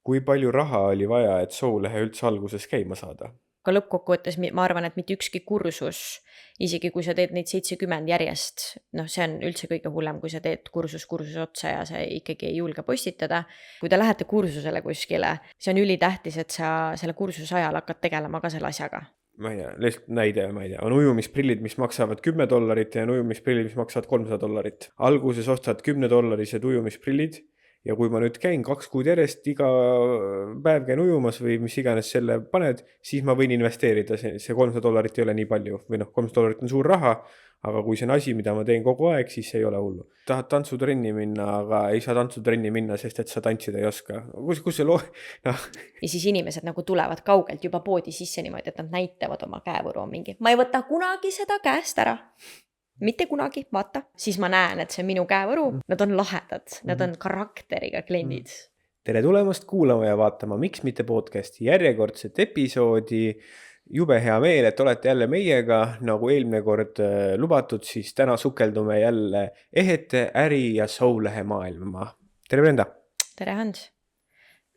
kui palju raha oli vaja, et Soulehe üldse alguses käima saada? Aga lõppkokkuvõttes ma arvan, et mitte ükski kursus, isegi kui sa teed neid 70 järjest, see on üldse kõige hullem, kui sa teed kursus otsa ja sa ikkagi ei julge postitada. Kui te lähete kursusele kuskile, see on ülitähtis, et sa selle kursuse ajal hakkad tegelema ka selle asjaga. Ma ei tea, lihtsalt näide, on ujumisprillid, mis maksavad $10 ja on ujumisprillid, mis maksavad $300. Alguses ostad $10 ujumisprillid ja kui ma nüüd käin 2 kuud järjest, iga päev käin ujumas või mis iganes selle paned, siis ma võin investeerida. See $300 ei ole nii palju või $300 on suur raha, aga kui see on asi, mida ma teen kogu aeg, siis ei ole hullu. Tahad tantsutrenni minna, aga ei saa tantsutrenni minna, sest et sa tantsida ei oska. Kus see Ja siis inimesed nagu tulevad kaugelt juba poodi sisse niimoodi, et nad näitavad oma käevõru mingi. Ma ei võta kunagi seda käest ära. Mitte kunagi, vaata. Siis ma näen, et see on minu käevõru. Nad on lahedad, nad on karakteriga kliendid. Tere tulemast kuulama ja vaatama Miks mitte podcasti järjekordset episoodi. Jube hea meel, et olete jälle meiega. Nagu eelmine kord lubatud, siis täna sukeldume jälle ehete, äri ja Soulehe maailma. Tere Brenda! Tere Hans!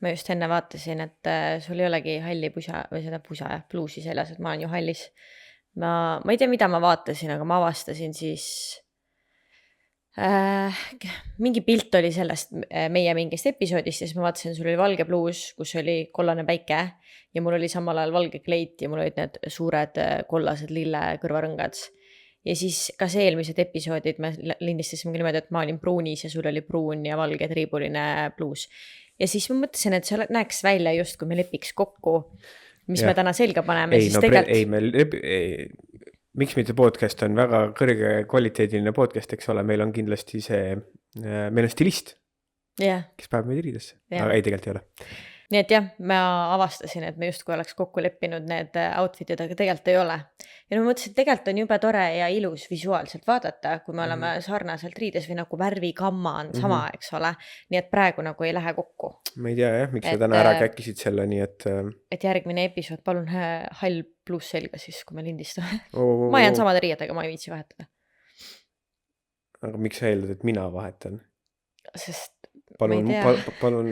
Ma just enne vaatasin, et sul ei olegi halli pusa või seda pluusi seljas, et ma olen ju hallis. Ma ei tea, mida ma vaatasin, aga ma avastasin siis mingi pilt oli sellest meie mingist episoodist ja siis ma vaatasin, sul oli valge pluus, kus oli kollane päike ja mul oli samal ajal valge kleit ja mul olid need suured kollased lille kõrvarõngad. Ja siis kas eelmised episoodid me lindistasime niimoodi, et ma olin pruunis ja sul oli pruun ja valge triibuline pluus. Ja siis ma mõtlesin, et see näeks välja just, kui me lepiks kokku, mis me täna selga paneme. Miks mitte podcast on väga kõrge kvaliteediline podcast, eks ole, meil on kindlasti meil on stilist, kes päev meid riidesse, aga ei, tegelikult ei ole. Nii et jah, ma avastasin, et me justkui oleks kokku leppinud need outfitid, aga tegelikult ei ole. Ja ma mõtlesin, et tegelikult on jube tore ja ilus visuaalselt vaadata, kui me oleme sarnaselt riides või nagu värvikamma on sama, eks ole. Nii et praegu nagu ei lähe kokku. Ma ei tea jah, miks sa täna ära käkkisid selle, nii et... Et järgmine episood, palun hall pluss selga siis, kui me lindistame. Ma jään samade riietega, ma ei viitsi vahetada. Aga miks sa eeldad, et mina vahetan? Sest palun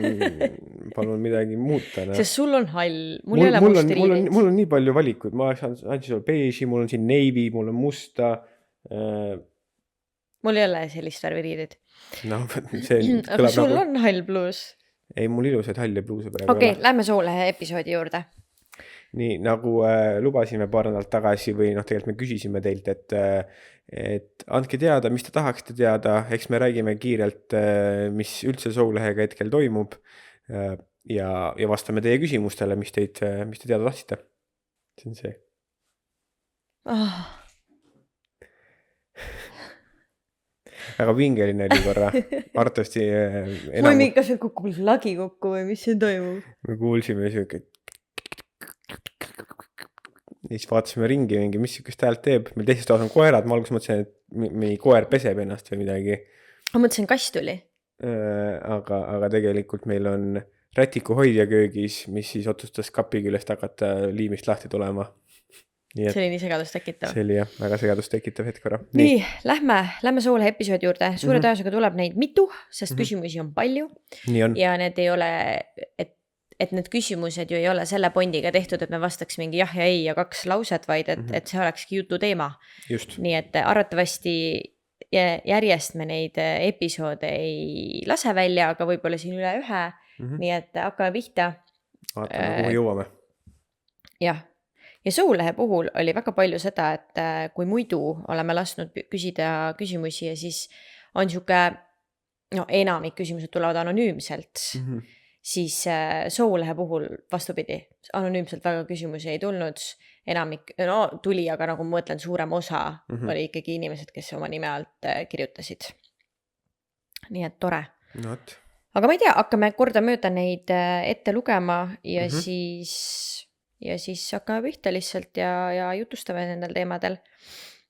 midagi muuta. Sest sul on hall, mul ei ole musti riideid. Mul on nii palju valikuid, ma andsin sulle beeži, mul on siin navy, mul on musta. Mul ei ole sellist värvi riideid. No, see aga sul on hall bluus. Ei, mul ilusad hall ja bluuse praegu. Okei, lähme Soulehe episoodi juurde. Nii, nagu lubasime paar nädalat tagasi või tegelikult me küsisime teilt, et andke teada, mis te tahaksite teada, eks me räägime kiirelt, mis üldse Soulehega hetkel toimub ja vastame teie küsimustele, mis te teada tahtsite. See on see. Väga pingeline oli korra. Artosti enam... Või kas see kukub lagi kokku või mis see toimub? Me kuulsime siuke... Siis vaatasime ringi, mis sükest häält teeb. Meil teises toas on koerad, ma alguses mõtlesin, et meie koer peseb ennast või midagi. Ma mõtlesin, kass tuli. Aga tegelikult meil on rätikuhoidja köögis, mis siis otsustas kapi küljest hakata liimist lahti tulema. See oli nii segadust tekitav. See oli jah, väga segadust tekitav hetk korra. Nii, lähme Soulehe episoodi juurde. Suure tõenäosusega tuleb neid mitu, sest küsimusi on palju. Nii on. Ja need ei ole... Et need küsimused ju ei ole selle pondiga tehtud, et me vastaks mingi jah ja ei ja 2 lauset, vaid et see olekski jutu teema. Just. Nii et arvatavasti järjest me neid episoode ei lase välja, aga võib-olla siin üle 1. Nii et hakkame pihta. Vaatame, kuhu jõuame. Jah. Ja Soulehe puhul oli väga palju seda, et kui muidu oleme lasknud küsida küsimusi ja siis on siuke, enamik küsimused tulevad anonüümselt, siis Soulehe puhul vastupidi, anonüümselt väga küsimusi ei tulnud, enamik, tuli, aga nagu ma mõtlen, suurem osa oli ikkagi inimesed, kes oma nime alt kirjutasid. Nii et tore. Aga ma ei tea, hakkame korda mööda neid ette lugema ja siis hakkame pihta lihtsalt ja jutustame nendel teemadel.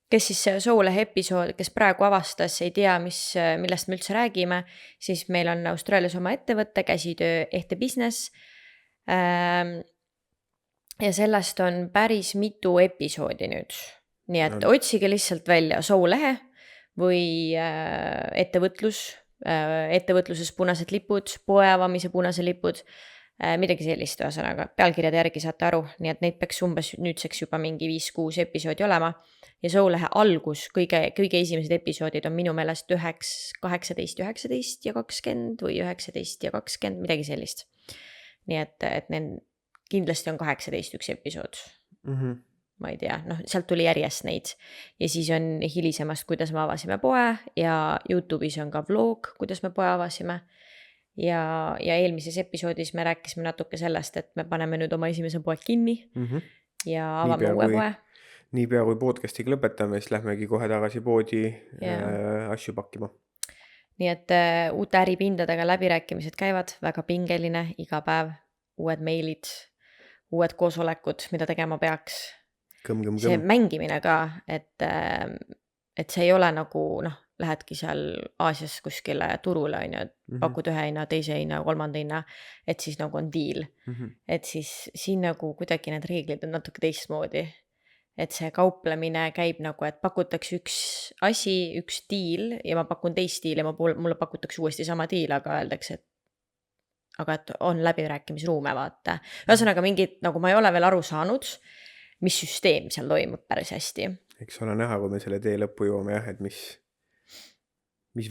Kes siis Soulehe episood, kes praegu avastas, ei tea, millest me üldse räägime, siis meil on Austraalias oma ettevõtte, käsitöö Ehte Business. Ja sellest on päris mitu episoodi nüüd. Nii et otsige lihtsalt välja Soulehe või ettevõtluses punased lipud, poe avamise punase lipud. midagi sellist ühesõnaga, pealkirjade järgi saate aru, nii et neid peaks umbes nüüdseks juba mingi 5-6 episoodi olema. Ja Showlehe algus, kõige esimesed episoodid on minu meelest 18, 19 ja 20 või 19 ja 20, midagi sellist. Nii et need kindlasti on 18 üks episood. Ma ei tea, noh, sealt tuli järjest neid. Ja siis on hilisemast, kuidas me avasime poe ja YouTube'is on ka vlog, kuidas me poe avasime. Ja eelmises episoodis me rääkisime natuke sellest, et me paneme nüüd oma esimese poe kinni ja avame uue poe. Niipea kui podcast'iga lõpetame, siis lähmegi kohe tagasi poodi asju pakkima. Nii et uute äripindadega läbirääkimised käivad, väga pingeline, iga päev, uued meilid, uued koosolekud, mida tegema peaks. See mängimine ka, et see ei ole nagu, noh, lähedki seal Aasias kuskile turule, pakud ühe hinna, teise hinna, kolmanda hinna, et siis nagu on deal. Et siis siin nagu kuidagi need reeglid on natuke teistmoodi. Et see kauplemine käib nagu, et pakutakse üks asi, üks deal ja ma pakun teist deal ja mulle pakutakse uuesti sama deal, aga öeldakse, et on läbirääkimisruume, vaata. Ühesõnaga mingid, nagu ma ei ole veel aru saanud, mis süsteem seal toimub päris hästi. Eks ole näha, kui me selle tee lõppu jõuame, et mis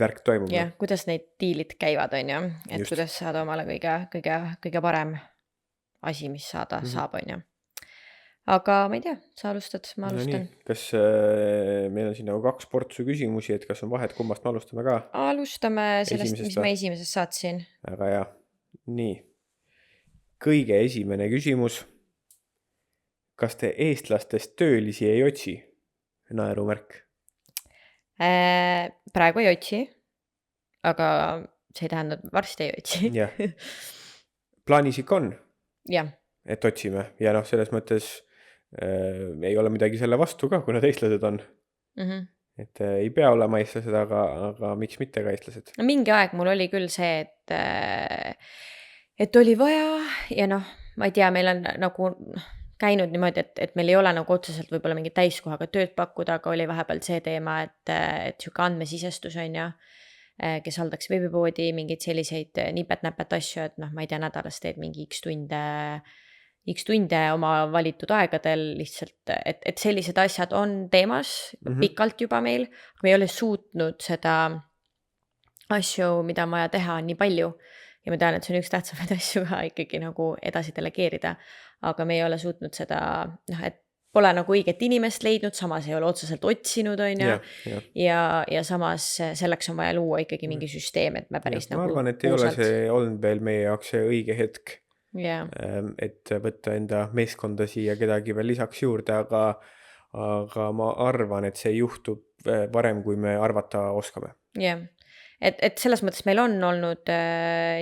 värk toimub. Ja, kuidas neid diilid käivad, on ju, et just. Kuidas saada omale kõige parem asi, mis saada saab, on ju. Aga ma ei tea, sa alustad, ma alustan. No, kas meil on siin nagu 2 portsu küsimusi, et kas on vahet, kummast me alustame ka? Alustame sellest, mis ma esimesest saatsin. Väga hea. Nii. Kõige esimene küsimus. Kas te eestlastest töölisi ei otsi? Naerumärk. Praegu ei otsi, aga see ei tähenda, et varsti ei otsi. Jah. Plaanis ikka on, jah. Et otsime. Ja noh, selles mõttes ei ole midagi selle vastu ka, kui nad eestlased on. Et ei pea olema eestlased, aga miks mitte ka eestlased? No, mingi aeg mul oli küll see, et oli vaja ja noh, ma ei tea, meil on nagu käinud niimoodi, et meil ei ole nagu otseselt võib-olla mingi täiskohaga tööd pakkuda, aga oli vahepeal see teema, et siuke andmesisestus on ja kes haldaks veebipoodi, mingid selliseid nipet-näpet asju, et noh, ma ei tea, nädalas teed mingi X tunde oma valitud aegadel lihtsalt, et sellised asjad on teemas pikalt juba meil, me ei ole suutnud seda asju, mida on vaja teha, nii palju ja ma tean, et see on üks tähtsamaid asju ka ikkagi nagu edasi delegeerida, aga me ei ole suutnud seda, noh, et pole nagu õiget inimest leidnud, samas ei ole otseselt otsinud, on ju, ja samas selleks on vaja luua ikkagi mingi süsteem, et me päris nagu ma arvan, et ei ole see olnud veel meie jaoks see õige hetk, et võtta enda meeskonda siia kedagi veel lisaks juurde, aga ma arvan, et see juhtub varem, kui me arvata oskame. Jah. Et selles mõttes meil on olnud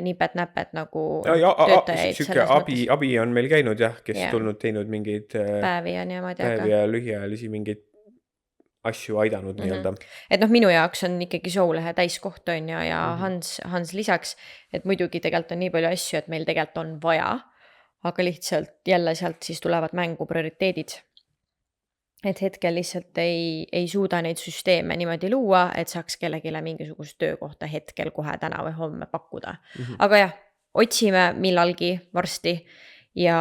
nipet-näpet nagu töötajaid. Abi on meil käinud jah, kes tulnud teinud mingeid päevi ja lühiajalisi mingeid asju aidanud nii-öelda. Et noh, minu jaoks on ikkagi Showlehe täiskoht on ja Hans lisaks, et muidugi tegelikult on nii palju asju, et meil tegelikult on vaja, aga lihtsalt jälle sealt siis tulevad mängu prioriteedid. Et hetkel lihtsalt ei suuda neid süsteeme niimoodi luua, et saaks kellegile mingisugust töökohta hetkel kohe täna või homme pakkuda. Aga jah, otsime millalgi varsti ja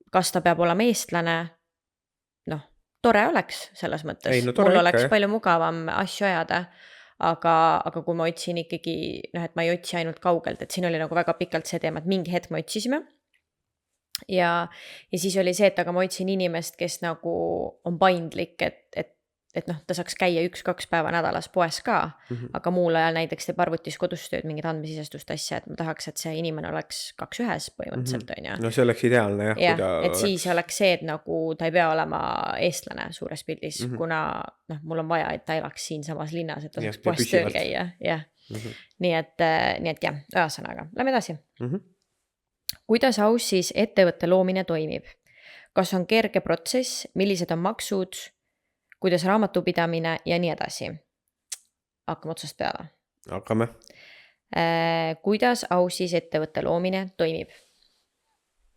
kas ta peab olema eestlane, noh, tore oleks selles mõttes. Mul oleks palju mugavam asju ajada, aga kui ma otsin ikkagi, noh, et ma ei otsi ainult kaugelt, et siin oli nagu väga pikalt see teema, et mingi hetk me otsisime. Ja siis oli see, et aga ma otsin inimest, kes nagu on paindlik, et noh, ta saaks käia 1-2 päeva nädalas poes ka, aga muul ajal näiteks teeb arvutis kodustööd mingid andmesisestust asja, et ma tahaks, et see inimene oleks 2-1 põhimõtteliselt, on ju. No see oleks ideaalne jah. Ja, et siis oleks see, et nagu ta ei pea olema eestlane suures pildis, kuna noh, mul on vaja, et ta elaks siin samas linnas, et ta saaks poes tööl käia. Jah. Nii et jah, ühesõnaga, lähme edasi. Kuidas Aussis ettevõtte loomine toimib? Kas on kerge protsess, millised on maksud, kuidas raamatupidamine ja nii edasi? Hakkame otsast peale. Hakkame. Kuidas Aussis ettevõtte loomine toimib?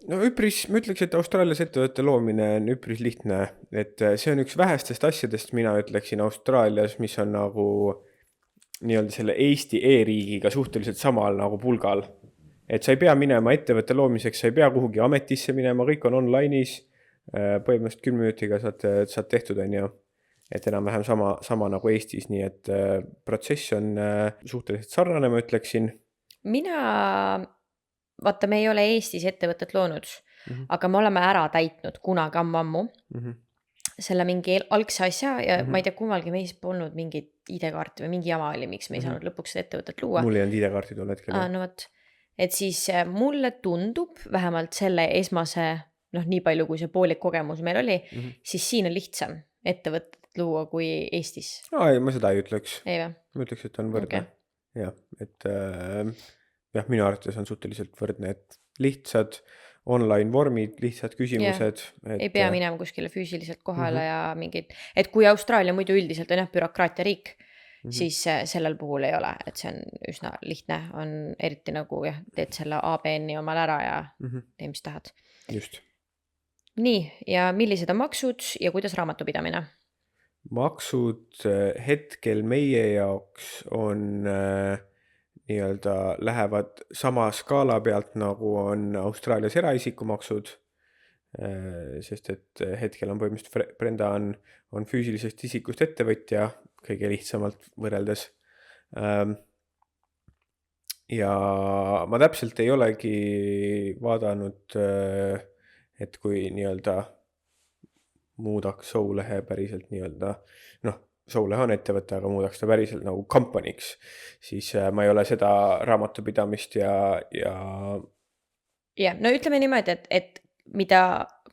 No ma ütleks, et Austraalias ettevõtte loomine on üpris lihtne, et see on üks vähestest asjadest, mina ütleksin Austraalias, mis on nagu nii-öelda selle Eesti e-riigiga suhteliselt samal nagu pulgal. et sa ei pea minema ettevõtte loomiseks, sa ei pea kuhugi ametisse minema, kõik on online'is, põhimõtteliselt 10 minutiga saad tehtud, on ju, et enam-vähem sama nagu Eestis, nii et protsess on suhteliselt sarnane, ma ütleksin. Vaata, me ei ole Eestis ettevõtet loonud, aga me oleme ära täitnud kunagi ammu selle mingi algse asja ja ma ei tea, kummalgi meis polnud mingit ID-kaarti või mingi jama oli, miks me ei saanud lõpuks seda ettevõtet luua. Mul ei olnud ID-kaarti tol hetkel. No võt, et siis mulle tundub vähemalt selle esmase, nii palju kui see poolik kogemus meil oli, siis siin on lihtsam ettevõtet luua kui Eestis. Ei, ma seda ei ütleks. Ei või? Ma ütleks, et on võrdne. Jah, et minu arvates on suhteliselt võrdne, et lihtsad online vormid, lihtsad küsimused. Ei pea minema kuskile füüsiliselt kohale ja mingid, et kui Austraalia muidu üldiselt on bürokraatia riik, siis sellel puhul ei ole, et see on üsna lihtne, on eriti nagu teed selle ABN-i omal ära ja tee, mis tahad. Just. Nii, ja millised on maksud ja kuidas raamatupidamine? Maksud hetkel meie jaoks on lähevad sama skaala pealt, nagu on Austraalias eraisikumaksud, sest et hetkel on põhimõtteliselt Brenda on füüsilisest isikust ettevõtja kõige lihtsamalt võrreldes. Ja ma täpselt ei olegi vaadanud, et kui muudaks Soulehe päriselt Soulehe on ettevõte, aga muudaks ta päriselt nagu company'ks, siis ma ei ole seda raamatupidamist ja... no ütleme niimoodi, et mida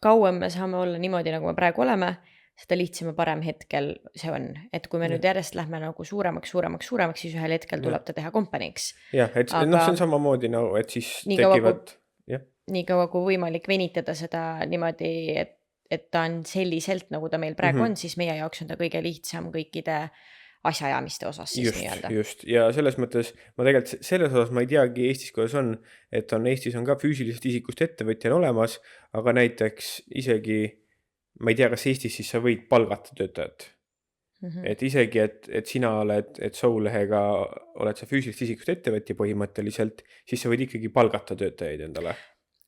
kauem me saame olla niimoodi, nagu me praegu oleme, seda lihtsam ja parem hetkel see on. Et kui me nüüd järjest lähme nagu suuremaks, siis ühel hetkel tuleb ta teha company'ks. Jah, et see on samamoodi, et siis tekivad... Nii kaua kui võimalik venitada seda niimoodi, et ta on selliselt, nagu ta meil praegu on, siis meie jaoks on ta kõige lihtsam kõikide asjaajamiste osas. Just. Ja selles mõttes, ma tegelikult selles osas ma ei teagi Eestis, kuidas on, et Eestis on ka füüsilisest isikust ettevõtjal olemas, aga näiteks isegi, ma ei tea, kas Eestis siis sa võid palgata töötajat. Et isegi, et sina oled, et Soulehega oled sa füüsilisest isikust ettevõtja põhimõtteliselt, siis sa võid ikkagi palgata töötajaid endale.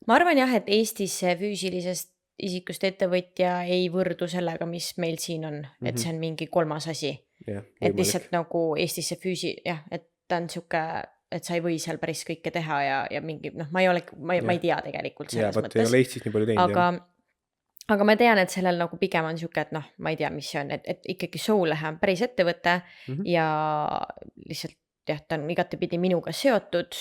Ma arvan jah, et Eestis see füüsilisest isikust ettevõtja ei võrdu sellega, mis meil siin on, et see on mingi kolmas asi. Et lihtsalt nagu Eestis see et ta on siuke, et sa ei või seal päris kõike teha ja mingi, ma ei tea tegelikult selles mõttes. Ei ole Eestis nii palju teinud. Aga ma tean, et sellel nagu pigem on siuke, et ma ei tea, mis see on, et ikkagi Soulehe on päris ettevõte ja lihtsalt ta on igatepidi minuga seotud,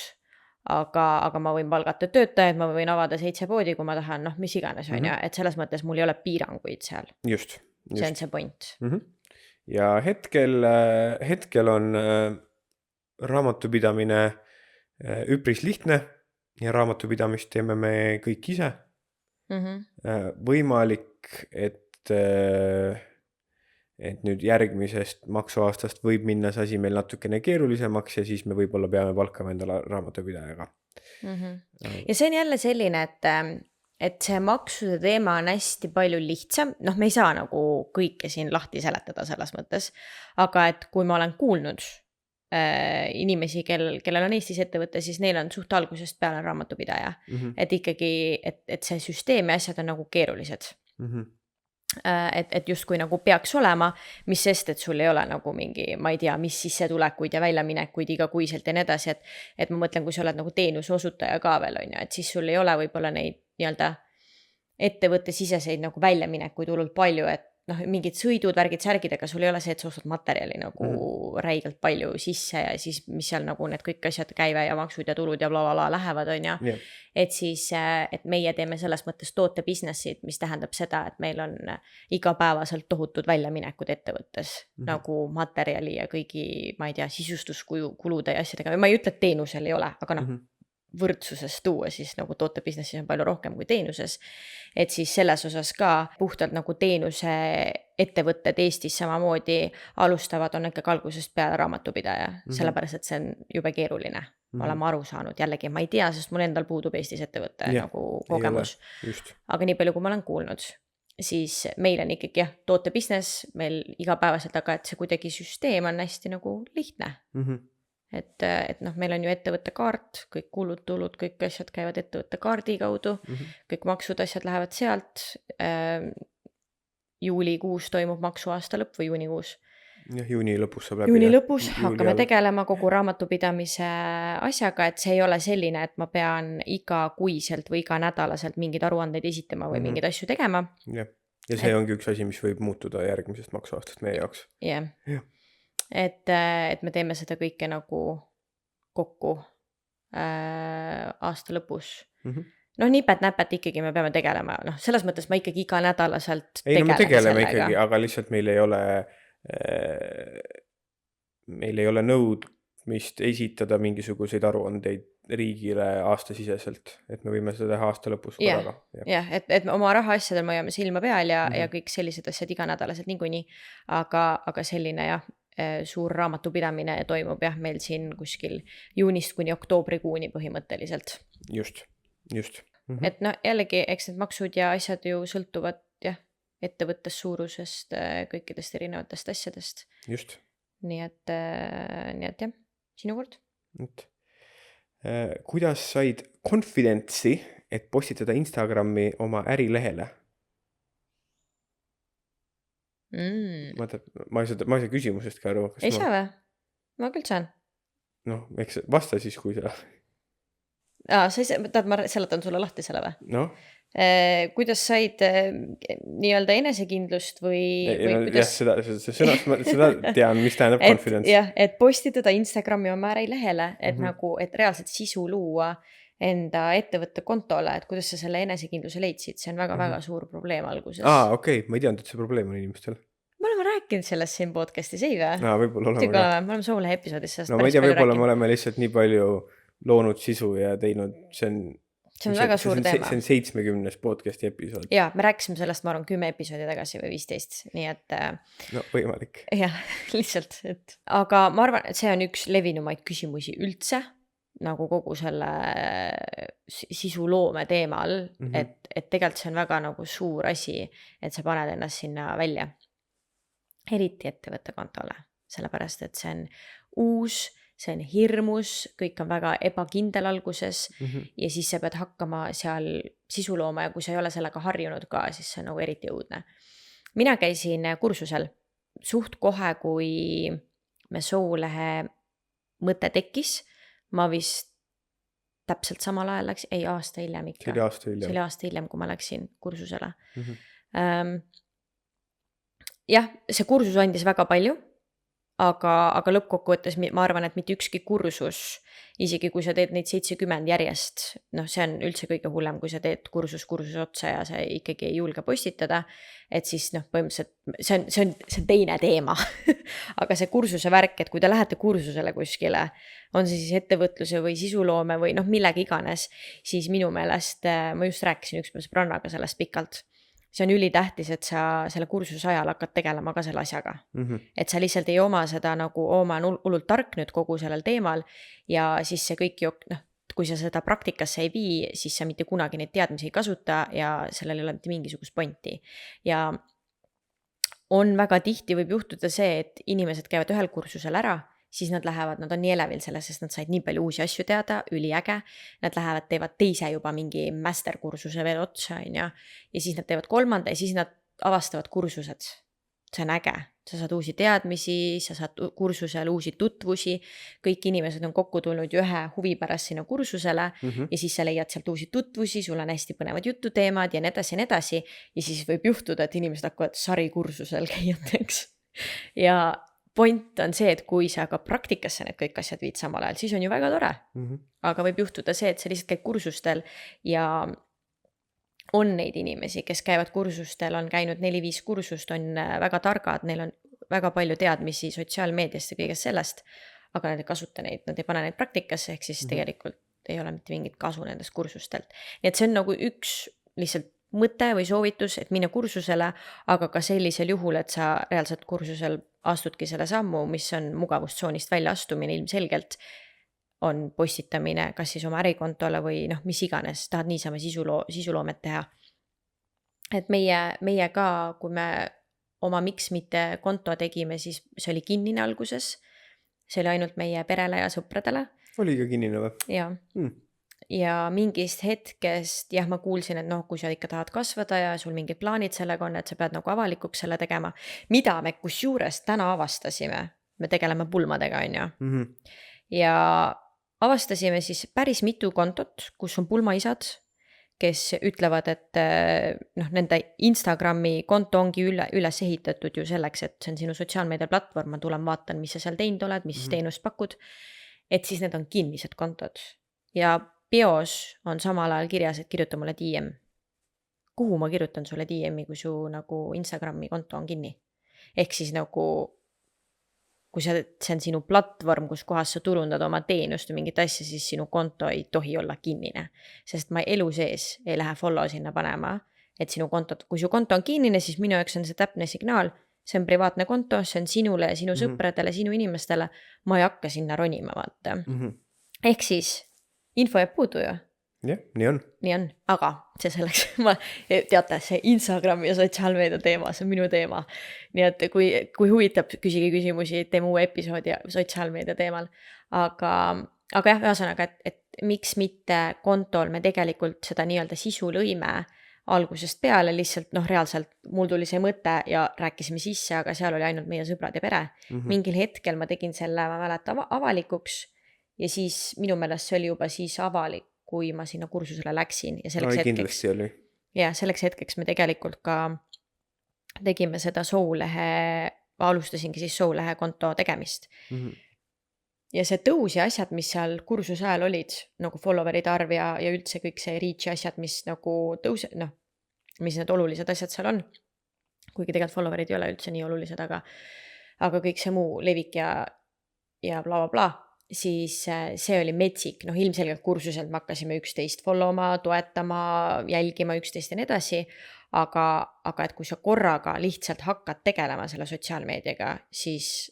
aga ma võin palgata töötajaid, ma võin avada 7 poodi, kui ma tahan, mis iganes on ja, et selles mõttes mul ei ole piiranguid seal. Just. See on see point. Ja hetkel on raamatupidamine üpris lihtne ja raamatupidamist teeme me kõik ise. Võimalik, et nüüd järgmisest maksuaastast võib minna see asi meil natukene keerulisemaks ja siis me võib-olla peame palkama endale raamatupidajaga. Ja see on jälle selline, et see maksude teema on hästi palju lihtsam, me ei saa nagu kõike siin lahti seletada selles mõttes, aga et kui ma olen kuulnud inimesi, kellel on Eestis ettevõte, siis neil on suht algusest peale raamatupidaja. Et ikkagi, et see süsteem ja asjad on nagu keerulised. Et justkui nagu peaks olema, mis sest, et sul ei ole nagu mingi, ma ei tea, mis sissetulekuid ja väljaminekuid igakuiselt ja nii edasi, et ma mõtlen, kui sa oled nagu teenuse osutaja ka veel, on ju, et siis sul ei ole võib-olla neid nii-öelda ettevõtte siseseid nagu väljaminekuid hullult palju, et mingid sõidud, värgid, särgid, aga sul ei ole see, et sa ostad materjali nagu räigelt palju sisse ja siis mis seal nagu need kõik asjad käive ja maksud ja tulud ja blablabla lähevad, on ju. Et siis, et meie teeme selles mõttes toote businessid, mis tähendab seda, et meil on igapäevaselt tohutud väljaminekud ettevõttes, nagu materjali ja kõigi, ma ei tea, sisustuskulude ja asjadega. Ma ei ütle, et teenusel ei ole, aga võrdsuses tuua, siis nagu toote businessis on palju rohkem kui teenuses. Et siis selles osas ka puhtalt nagu teenuse ettevõtted Eestis samamoodi alustavad, on ikka algusest peale raamatupidaja, sellepärast, et see on jube keeruline. Ma olen aru saanud, jällegi ma ei tea, sest mul endal puudub Eestis ettevõtte nagu kogemus. Aga nii palju, kui ma olen kuulnud, siis meil on ikkagi toote business, meil igapäevaselt, aga et see kuidagi süsteem on hästi nagu lihtne. et noh, meil on ju ettevõtte kaart, kõik kulud, tulud, kõik asjad käivad ettevõtte kaardi kaudu, kõik maksud, asjad lähevad sealt. Juulikuus toimub maksuaasta lõpp või juunikuus. Jah, juuni lõpus saab läbi. Juuni lõpus hakkame tegelema kogu raamatupidamise asjaga, et see ei ole selline, et ma pean igakuiselt või iganädalaselt mingeid aruandeid esitama või mingeid asju tegema. Jah. Ja see ongi üks asi, mis võib muutuda järgmisest maksuaastast meie jaoks. Jah. Et me teeme seda kõike nagu kokku aasta lõpus. Noh, nipet-näpet ikkagi me peame tegelema. Noh, selles mõttes ma ikkagi iganädalaselt ei, no me tegeleme ikkagi, aga lihtsalt meil ei ole nõudmist esitada mingisuguseid aruandeid riigile aastasiseselt, et me võime seda teha aasta lõpus korraga. Jah, et oma rahaasjadel me hoiame silma peal ja kõik sellised asjad iganädalaselt niikuinii, aga selline jah, suur raamatupidamine toimub jah meil siin kuskil juunist kuni oktoobrikuuni põhimõtteliselt. Just. Et no jällegi, eks need maksud ja asjad ju sõltuvad jah, ettevõttes suurusest, kõikidest erinevatest asjadest. Just. Nii et jah, sinu kord. Kuidas said confidence'i, et postitada Instagrami oma ärilehele? Ma ei saa küsimusest ka aru. Ei saa või? Ma küll saan. Noh, eks vasta siis, kui sa... ma seletan sulle lahti selle või? Noh? Kuidas said nii-öelda enesekindlust või kuidas... Seda tean, mis tähendab confidence. Jah, et postitada Instagrami oma ärilehele, et nagu, et reaalselt sisu luua enda ettevõtte kontole, et kuidas sa selle enesekindluse leidsid, see on väga-väga suur probleem alguses. Okei, ma ei teadnud, et see probleem on inimestel. Me oleme rääkinud sellest siin podcastis, ei või? Võib-olla oleme. Me oleme Soole episoodis sellest ma ei tea, võib-olla me oleme lihtsalt nii palju loonud sisu ja teinud, see on väga suur teema. See on 70 podcasti episood. Jaa, me rääkisime sellest, ma arvan, 10 episoodi tagasi või 15, nii et... No, võimalik. Jah, lihtsalt, et... Aga ma arvan, et see on üks levinumaid küsimusi üldse, nagu kogu selle sisuloome teemal, et tegelikult see on väga nagu suur asi, et sa paned ennast sinna välja. Eriti ettevõtte kontole, sellepärast, et see on uus, see on hirmus, kõik on väga ebakindel alguses ja siis sa pead hakkama seal sisulooma ja kui sa ei ole sellega harjunud ka, siis see on nagu eriti õudne. Mina käisin kursusel suht kohe, kui me Soolehe mõte tekkis, ma vist täpselt samal ajal läks, ei aasta hiljem ikka. See oli aasta hiljem, kui ma läksin kursusele. Jah, see kursus andis väga palju, aga lõppkokkuvõttes ma arvan, et mitte ükski kursus, isegi kui sa teed neid 70 järjest, noh, see on üldse kõige hullem, kui sa teed kursus otsa ja sa ikkagi ei julge postitada, et siis noh, põhimõtteliselt see on teine teema. Aga see kursuse värk, et kui te lähete kursusele kuskile, on see siis ettevõtluse või sisuloome või noh, millega iganes, siis minu meelest, ma just rääkisin ükspäev sõbrannaga sellest pikalt. See on ülitähtis, et sa selle kursuse ajal hakkad tegelema ka selle asjaga. Et sa lihtsalt ei oma seda nagu oma hullult tark nüüd kogu sellel teemal ja siis see kõik, noh, kui sa seda praktikasse ei vii, siis sa mitte kunagi neid teadmisi ei kasuta ja sellel ei ole mitte mingisugust pointi. Ja on väga tihti võib juhtuda see, et inimesed käivad ühel kursusel ära, siis nad on nii elevil selles, sest nad said nii palju uusi asju teada, üliäge. Nad lähevad, teevad teise juba mingi masterkursuse veel otsa, ja siis nad teevad kolmanda ja siis nad avastavad kursused. See on äge. Sa saad uusi teadmisi, sa saad kursusel uusi tutvusi, kõik inimesed on kokku tulnud ühe huvi pärast sinna kursusele ja siis sa leiad sealt uusi tutvusi, sul on hästi põnevad jututeemad ja nii edasi ja siis võib juhtuda, et inimesed hakkavad sarikursusel käijateks. Ja point on see, et kui sa ka praktikasse need kõik asjad viid samal ajal, siis on ju väga tore. Aga võib juhtuda see, et sa lihtsalt käid kursustel ja on neid inimesi, kes käivad kursustel, on käinud 4-5 kursust, on väga targad, neil on väga palju teadmisi sotsiaalmeediast ja kõigest sellest, aga nad ei kasuta neid, nad ei pane neid praktikasse, ehk siis tegelikult ei ole mitte mingit kasu nendest kursustelt. Nii et see on nagu üks lihtsalt mõte või soovitus, et minna kursusele, aga ka sellisel juhul, et sa reaalselt kursusel astudki selle sammu, mis on mugavustsoonist välja astumine ilmselgelt, on postitamine kas siis oma ärikontole või noh, mis iganes, tahad niisama sisuloomet teha. Et meie ka, kui me oma miks mitte konto tegime, siis see oli kinnine alguses, see oli ainult meie perele ja sõpradele oli ka kinnine või ja ja mingist hetkest jah, ma kuulsin, et noh, kui sa ikka tahad kasvada ja sul mingid plaanid sellega on, et sa pead nagu avalikuks selle tegema, mida me kusjuures täna avastasime, me tegeleme pulmadega, on ju. Ja avastasime siis päris mitu kontot, kus on pulmaisad, kes ütlevad, et noh, nende Instagrami konto ongi üles ehitatud ju selleks, et see on sinu sotsiaalmeedia platvorm, ma tulen vaatan, mis sa seal teinud oled, mis teenust pakud, et siis need on kinnised kontod ja bios on samal ajal kirjas, et kirjuta mulle DM. Kuhu ma kirjutan sulle DM-i, kui su nagu Instagrami konto on kinni? Ehk siis nagu, kui see on sinu platvorm, kus kohas sa turundad oma teenust või mingit asja, siis sinu konto ei tohi olla kinnine. Sest ma elu sees ei lähe follow sinna panema, et sinu konto, kui su konto on kinnine, siis minu jaoks on see täpne signaal, see on privaatne konto, see on sinule, sinu sõpradele, sinu inimestele, ma ei hakka sinna ronima, vaata. Ehk siis info jääb puudu ju. Jah, nii on. Nii on, aga see selleks, teate, see Instagram ja sotsiaalmeedia teema, see on minu teema. Nii et kui huvitab, küsige küsimusi, teeme uue episoodi sotsiaalmeedia teemal. Aga jah, ühesõnaga, et miks mitte kontol me tegelikult seda nii-öelda sisu lõime algusest peale, lihtsalt reaalselt mul tuli see mõte ja rääkisime sisse, aga seal oli ainult meie sõbrad ja pere. Mingil hetkel ma tegin selle, ma mäletan, avalikuks ja siis minu meelest see oli juba siis avalik, kui ma sinna kursusele läksin ja selleks hetkeks me tegelikult ka tegime seda Soulehe, alustasingi siis Soulehe konto tegemist. Ja see tõus ja asjad, mis seal kursuse ajal olid, nagu follower'ide arv ja üldse kõik see reach asjad, mis nagu mis need olulised asjad seal on, kuigi tegelikult follower'id ei ole üldse nii olulised, aga kõik see muu levik ja bla bla bla, siis see oli metsik, ilmselgelt kursuselt me hakkasime üksteist followma, toetama, jälgima üksteist ja nii edasi, aga et kui sa korraga lihtsalt hakkad tegelema selle sotsiaalmeediaga, siis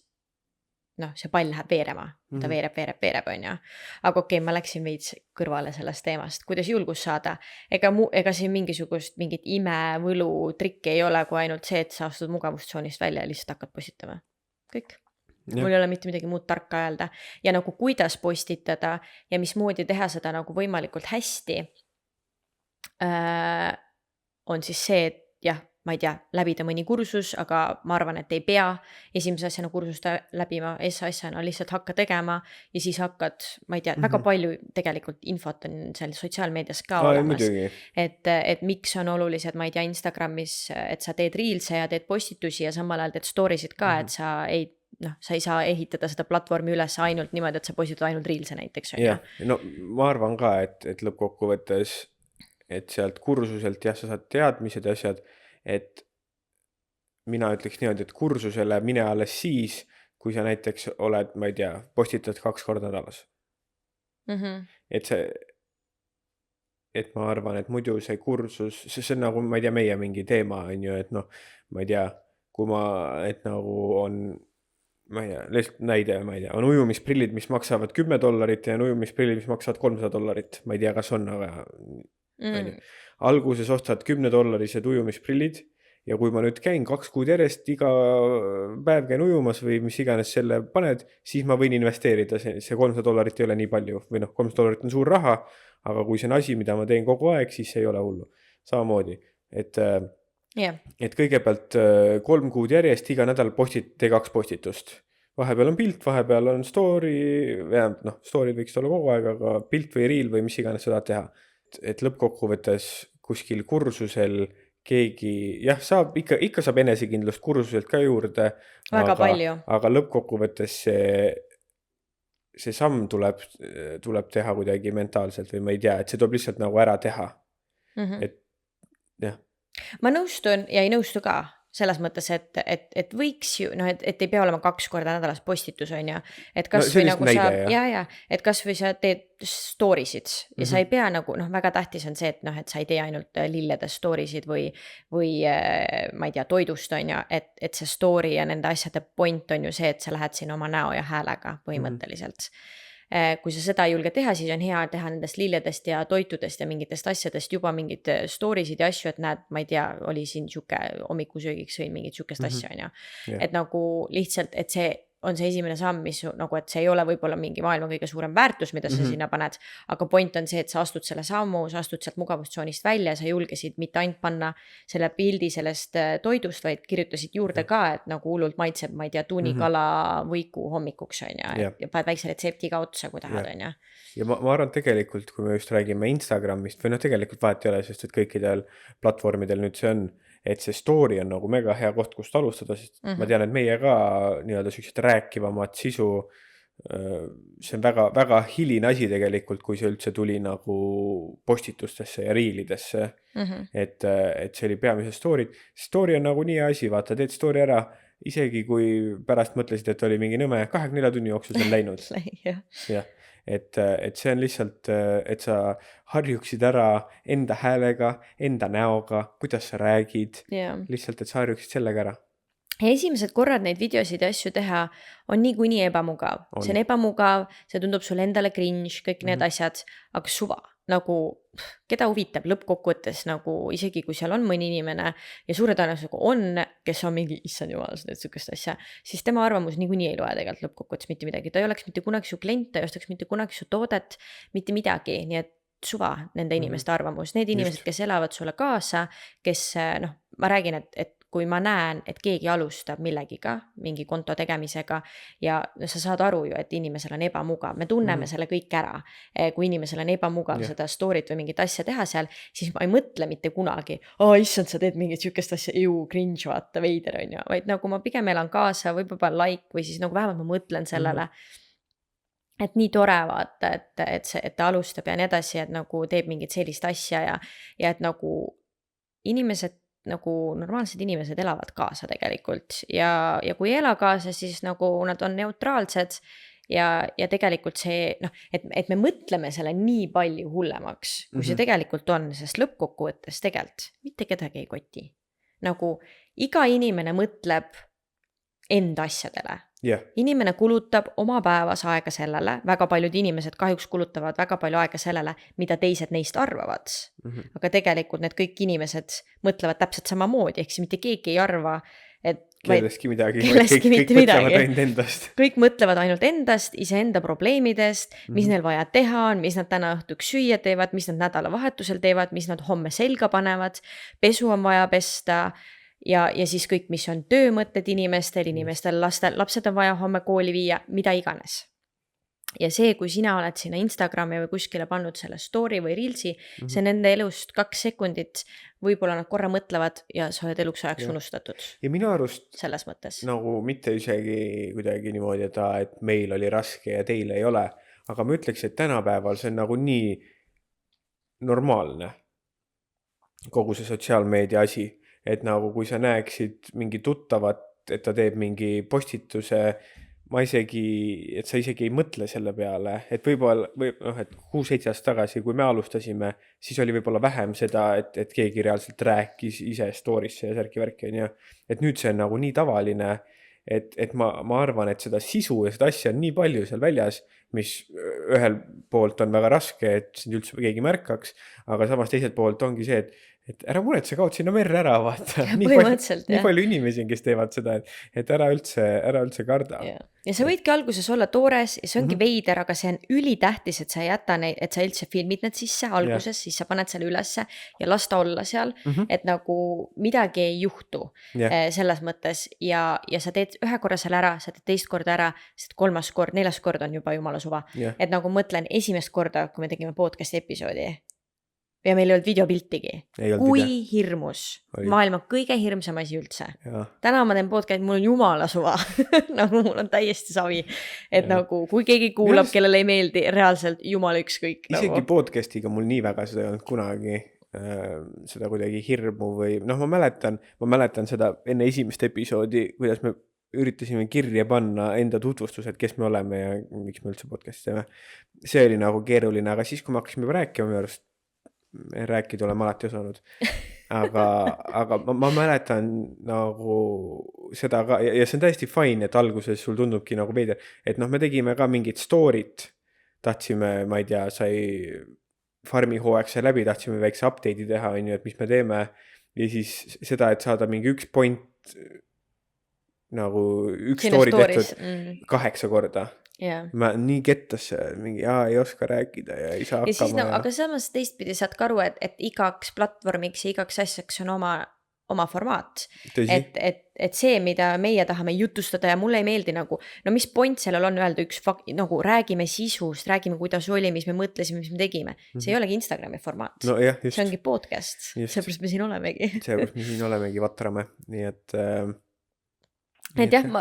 see pall läheb veerema, ta veereb, on ju. Aga okei, ma läksin veits kõrvale sellest teemast, kuidas julgus saada. Ega siin mingit imevõlu trikki ei ole, kui ainult see, et sa astud mugavustsoonist välja ja lihtsalt hakkad postitama. Kõik. Mul ei ole mitte midagi muud tarka öelda. Ja nagu kuidas postitada ja mismoodi teha seda nagu võimalikult hästi, on siis see, et jah, ma ei tea, läbida mõni kursus, aga ma arvan, et ei pea esimese asjana kursust läbima, asjana lihtsalt hakka tegema ja siis hakkad, ma ei tea, väga palju tegelikult infot on seal sotsiaalmeedias ka olemas, et miks on olulised, ma ei tea, Instagramis, et sa teed reelse ja teed postitusi ja samal ajal teed stories'id ka, et sa ei saa ehitada seda platvormi üles ainult niimoodi, et sa postitad ainult reelse näiteks. No ma arvan ka, et lõppkokkuvõttes, et sealt kursuselt jah, sa saad teadmised ja asjad, et mina ütleks niimoodi, et kursusele mine alles siis, kui sa näiteks oled, ma ei tea, postitad 2 korda nädalas. Et ma arvan, et muidu see kursus, see on nagu, ma ei tea, meie mingi teema on ju, et ma ei tea, kui et nagu on, ma ei tea, lihtsalt näide, ma ei tea, on ujumisprillid, mis maksavad $10 ja on ujumisprillid, mis maksavad $300. Ma ei tea, kas on, aga alguses ostad $10 ujumisprillid ja kui ma nüüd käin 2 kuud järjest, iga päev käin ujumas või mis iganes selle paned, siis ma võin investeerida, see $300 ei ole nii palju või $300 on suur raha, aga kui see on asi, mida ma teen kogu aeg, siis see ei ole hullu. Samamoodi, et kõigepealt 3 kuud järjest iga nädal tee 2 postitust. Vahepeal on pilt, vahepeal on story, story võiks olla kogu aeg, aga pilt või reel või mis iganes sa tahad teha. Et lõppkokkuvõttes kuskil kursusel keegi, jah, ikka saab enesekindlust kursuselt ka juurde, aga lõppkokkuvõttes see samm tuleb teha kuidagi mentaalselt või ma ei tea, et see tuleb lihtsalt nagu ära teha. Et jah. Ma nõustun ja ei nõustu ka selles mõttes, et võiks ju, et ei pea olema 2 korda nädalas postitus, on ju, et kas või nagu sa, et kas või sa teed storiesid ja sa ei pea nagu, väga tähtis on see, et sa ei tee ainult lilledest storiesid või ma ei tea, toidust, on ju, et see story ja nende asjade point on ju see, et sa lähed siin oma näo ja häälega põhimõtteliselt. Kui sa seda ei julge teha, siis on hea teha nendest lilledest ja toitudest ja mingitest asjadest juba mingid storiesid ja asju, et näed, ma ei tea, oli siin siuke hommikusöögiks või mingit siukest asja, on ju. Et nagu lihtsalt, et see on see esimene samm, mis nagu, et see ei ole võib-olla mingi maailma kõige suurem väärtus, mida sa sinna paned, aga point on see, et sa astud selle sammu, sa astud sealt mugavustsoonist välja, sa julgesid mitte ainult panna selle pildi sellest toidust, vaid kirjutasid juurde ka, et nagu hullult maitseb, ma ei tea, tuunikala võiku hommikuks on ja paned väikse retsepti ka otsa, kui tahad, on ja. Ja ma arvan tegelikult, kui me just räägime Instagramist või tegelikult vahet ei ole, sest et kõikidel platvormidel nüüd see on, et see story on nagu mega hea koht, kust alustada, sest ma tean, et meie ka nii-öelda sellised rääkivamat sisu, see on väga, väga hiline asi tegelikult, kui see üldse tuli nagu postitustesse ja riilidesse, et see oli peamiselt story on nagu nii asi, vaata, teed story ära, isegi kui pärast mõtlesid, et oli mingi nõme, 24 tunni jooksul see on läinud. Jah. Et see on lihtsalt, et sa harjuksid ära enda häälega, enda näoga, kuidas sa räägid, lihtsalt, et sa harjuksid sellega ära. Ja esimesed korrad neid videosid ja asju teha on niikuinii ebamugav. See on ebamugav, see tundub sulle endale cringe, kõik need asjad, aga suva. Nagu, keda huvitab lõppkokkuvõttes, nagu isegi kui seal on mõni inimene ja suure tõenäosusega on, kes on mingi, issand jumal, see sükest asja, siis tema arvamus niikuinii ei loe tegelikult lõppkokkuvõttes mitte midagi. Ta ei oleks mitte kunagi su klient, ta ei ostaks mitte kunagi su toodet, mitte midagi, nii et suva nende inimeste arvamus. Need inimesed, kes elavad sulle kaasa, kes, noh, ma räägin, et kui ma näen, et keegi alustab millegiga, mingi konto tegemisega ja sa saad aru ju, et inimesel on ebamugav. Me tunneme selle kõik ära. Kui inimesel on ebamugav seda storyt või mingit asja teha seal, siis ma ei mõtle mitte kunagi, issand, sa teed mingit sükest asja, cringe, vaata, veider on ju. Vaid nagu ma pigem elan kaasa, võib-olla like või siis nagu vähemalt ma mõtlen sellele. Et nii tore vaata, et ta alustab ja nii edasi, et nagu teeb mingit sellist asja ja et nagu inimesed, nagu normaalsed inimesed elavad kaasa tegelikult ja kui ei ela kaasa, siis nagu nad on neutraalsed ja tegelikult see, noh, et me mõtleme selle nii palju hullemaks, kui see tegelikult on, sest lõppkokkuvõttes tegelikult mitte kedagi ei koti. Nagu iga inimene mõtleb enda asjadele. Inimene kulutab oma päevas aega sellele, väga paljud inimesed kahjuks kulutavad väga palju aega sellele, mida teised neist arvavad. Aga tegelikult need kõik inimesed mõtlevad täpselt samamoodi, ehk siis mitte keegi ei arva, et Kelleski midagi, kõik mõtlevad ainult endast. Kõik mõtlevad ainult endast, iseenda probleemidest, mis neil vaja teha on, mis nad täna õhtuks süüa teevad, mis nad nädalavahetusel teevad, mis nad homme selga panevad, pesu on vaja pesta ja siis kõik, mis on töömõtted inimestel, lapsed on vaja homme kooli viia, mida iganes. Ja see, kui sina oled sinna Instagrami või kuskile pannud selle story või reelsi, see nende elust 2 sekundit, võib-olla nad korra mõtlevad ja sa oled eluks ajaks unustatud. Ja minu arust selles mõttes. Nagu mitte isegi kuidagi niimoodi, et meil oli raske ja teil ei ole, aga ma ütleks, et tänapäeval see on nagu nii normaalne kogu see sotsiaalmeedia asi. Et nagu kui sa näeksid mingi tuttavat, et ta teeb mingi postituse, et sa isegi ei mõtle selle peale, et võib-olla, et 6-7 aastat tagasi, kui me alustasime, siis oli võib-olla vähem seda, et keegi reaalselt rääkis ise story'sse ja särki-värki, on ju. Et nüüd see on nagu nii tavaline, et ma arvan, et seda sisu ja seda asja on nii palju seal väljas, mis ühel poolt on väga raske, et sind üldse keegi märkaks, aga samas teiselt poolt ongi see, et ära muret, sa kaod sinna merre ära, vaata. Nii palju inimesi, kes teevad seda, et ära üldse karda. Ja sa võidki alguses olla toores ja see ongi veider, aga see on ülitähtis, et sa jäta neid, et sa üldse filmid need sisse alguses, siis sa paned selle ülesse ja lasta olla seal, et nagu midagi ei juhtu selles mõttes ja sa teed ühe korra seal ära, sa teed teist korda ära, sest 3. kord, 4. kord on juba jumala suva. Et nagu mõtlen esimest korda, kui me tegime podcasti episoodi ja meil ei olnud videopiltigi. Kui hirmus. Maailma kõige hirmsam asi üldse. Täna ma teen podcast, mul on jumala suva. Nagu mul on täiesti savi. Et nagu, kui keegi kuulab, kellele ei meeldi, reaalselt jumala ükskõik. Isegi podcastiga mul nii väga seda ei olnud kunagi seda kuidagi hirmu või, noh, ma mäletan seda enne esimest episoodi, kuidas me üritasime kirja panna enda tutvustused, kes me oleme ja miks me üldse podcasti teeme. See oli nagu keeruline, aga siis, kui me hakkasime rääkima, minu arust rääkida oleme alati osanud. Aga ma mäletan nagu seda ka ja see on täiesti fine, et alguses sul tundubki nagu veider, et noh, me tegime ka mingit story't, tahtsime, ma ei tea, sai farmi hooaeg sai läbi, tahtsime väikse update'i teha, on ju, et mis me teeme ja siis seda, et saada mingi 1 point nagu üks Sinu story stories, tehtud 8 korda. jah. Ma nii kettasse mingi ei oska rääkida ja ei saa Ja siis hakkama. aga samas teistpidi saad ka aru, et igaks platvormiks ja igaks asjaks on oma formaat. Tõsi. Et see, mida meie tahame jutustada ja mulle ei meeldi nagu, no mis point sellel on öelda üks nagu räägime sisust, räägime kuidas oli, mis me mõtlesime, mis me tegime. See ei olegi Instagrami formaat. No jah, just. See ongi podcast. Just. Seepärast me siin olemegi. Seepärast me siin olemegi vatrame. Nii et jah,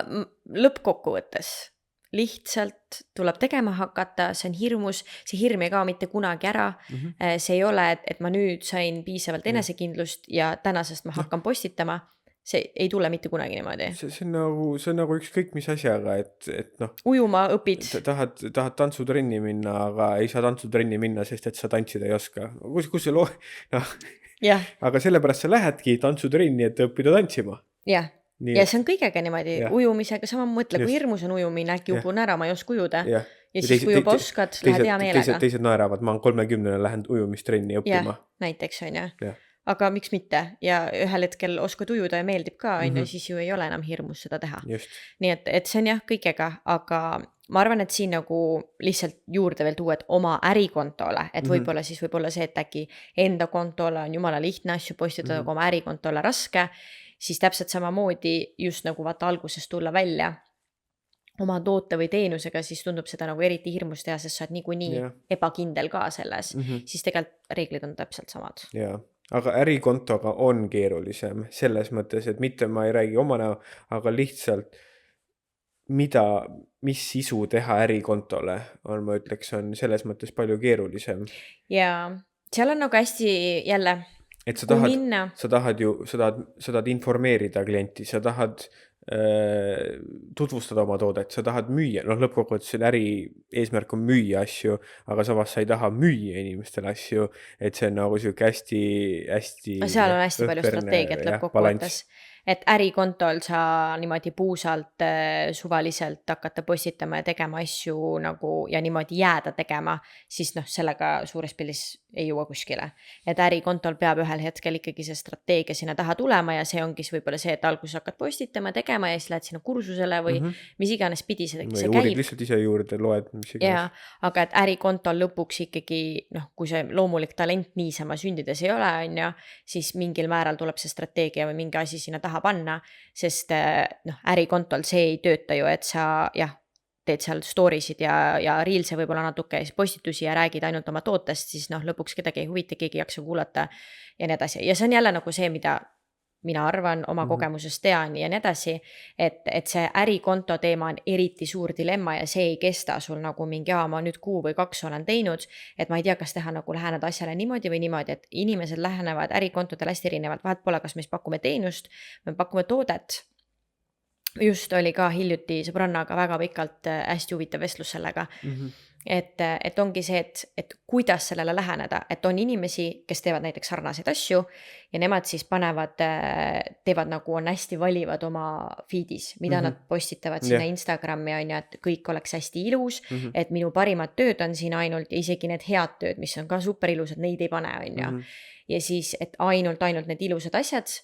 lõppkokkuvõttes lihtsalt tuleb tegema hakata, see on hirmus, see hirm ei kao mitte kunagi ära. See ei ole, et ma nüüd sain piisavalt enesekindlust ja tänasest ma hakkan postitama. See ei tule mitte kunagi niimoodi. See on nagu ükskõik mis asjaga, et noh. Ujuma õpid. Tahad tantsutrenni minna, aga ei saa tantsutrenni minna, sest et sa tantsida ei oska. Kus see noh. Jah. Aga sellepärast sa lähedki tantsutrenni, et õppida tantsima. Jah. Ja see on kõigega niimoodi, ujumisega sama mõtle, kui hirmus on ujumine, äkki upun ära, ma ei oska ujuda. Ja siis kui juba oskad, lähed hea meelega. Teised naeravad, ma olen 30, lähen ujumistrenni õppima. Näiteks on ja. Aga miks mitte? Ja ühel hetkel oskad ujuda ja meeldib ka, siis ju ei ole enam hirmus seda teha. Just. Nii et see on jah kõigega, aga ma arvan, et siin nagu lihtsalt juurde veel tuua, et oma ärikontole, et võib-olla siis võib-olla see, et äkki enda kontole on jumala lihtne asju postitada, aga oma ärikontole raske, siis täpselt samamoodi just nagu vaata alguses tulla välja oma toote või teenusega, siis tundub seda nagu eriti hirmus teha, sest sa oled niikuinii ebakindel ka selles, siis tegelikult reeglid on täpselt samad. Jaa, aga ärikontoga on keerulisem selles mõttes, et mitte ma ei räägi oma näo, aga lihtsalt mis sisu teha ärikontole on, ma ütleks, on selles mõttes palju keerulisem. Ja seal on nagu hästi jälle et sa tahad informeerida klienti, sa tahad tutvustada oma toodet, sa tahad müüa, lõppkokkuvõttes äri eesmärk on müüa asju, aga samas sa ei taha müüa inimestele asju, et see on nagu siuke hästi seal on hästi palju strateegiat lõppkokkuvõttes. Et ärikontol sa niimoodi puusalt suvaliselt hakata postitama ja tegema asju nagu ja niimoodi jääda tegema, siis sellega suures pildis ei jõua kuskile. Et ärikontol peab ühel hetkel ikkagi see strateegia sinna taha tulema ja see ongi võib-olla see, et alguses hakkad postitama, tegema ja siis lähed sinna kursusele või mis iganes pidi see käib. Uurid lihtsalt ise juurde, loed mis iganes. Ja, aga et ärikontol lõpuks ikkagi, kui see loomulik talent niisama sündides ei ole, siis mingil määral tuleb see strateegia või mingi asi sinna taha panna, sest ärikontol see ei tööta ju, et sa teed seal stories'id ja reels'e võib-olla natuke postitusi ja räägid ainult oma tootest, siis lõpuks kedagi ei huvita, keegi ei jaksa kuulata ja nii edasi. Ja see on jälle nagu see, mida mina arvan, oma kogemusest tean ja nii edasi, et see ärikonto teema on eriti suur dilemma ja see ei kesta sul nagu mingi ma nüüd 1 või 2 olen teinud, et ma ei tea, kas teha nagu läheneda asjale niimoodi või niimoodi, et inimesed lähenevad ärikontodel hästi erinevalt, vahet pole, kas me pakume teenust, me pakume toodet. Just oli ka hiljuti sõbrannaga väga pikalt hästi huvitav vestlus sellega, et ongi see, et kuidas sellele läheneda, et on inimesi, kes teevad näiteks sarnaseid asju ja nemad siis teevad nagu on hästi valivad oma feed'is, mida nad postitavad sinna Instagrami et kõik oleks hästi ilus, et minu parimad tööd on siin ainult ja isegi need head tööd, mis on ka super ilusad, neid ei pane ja siis, et ainult need ilusad asjad.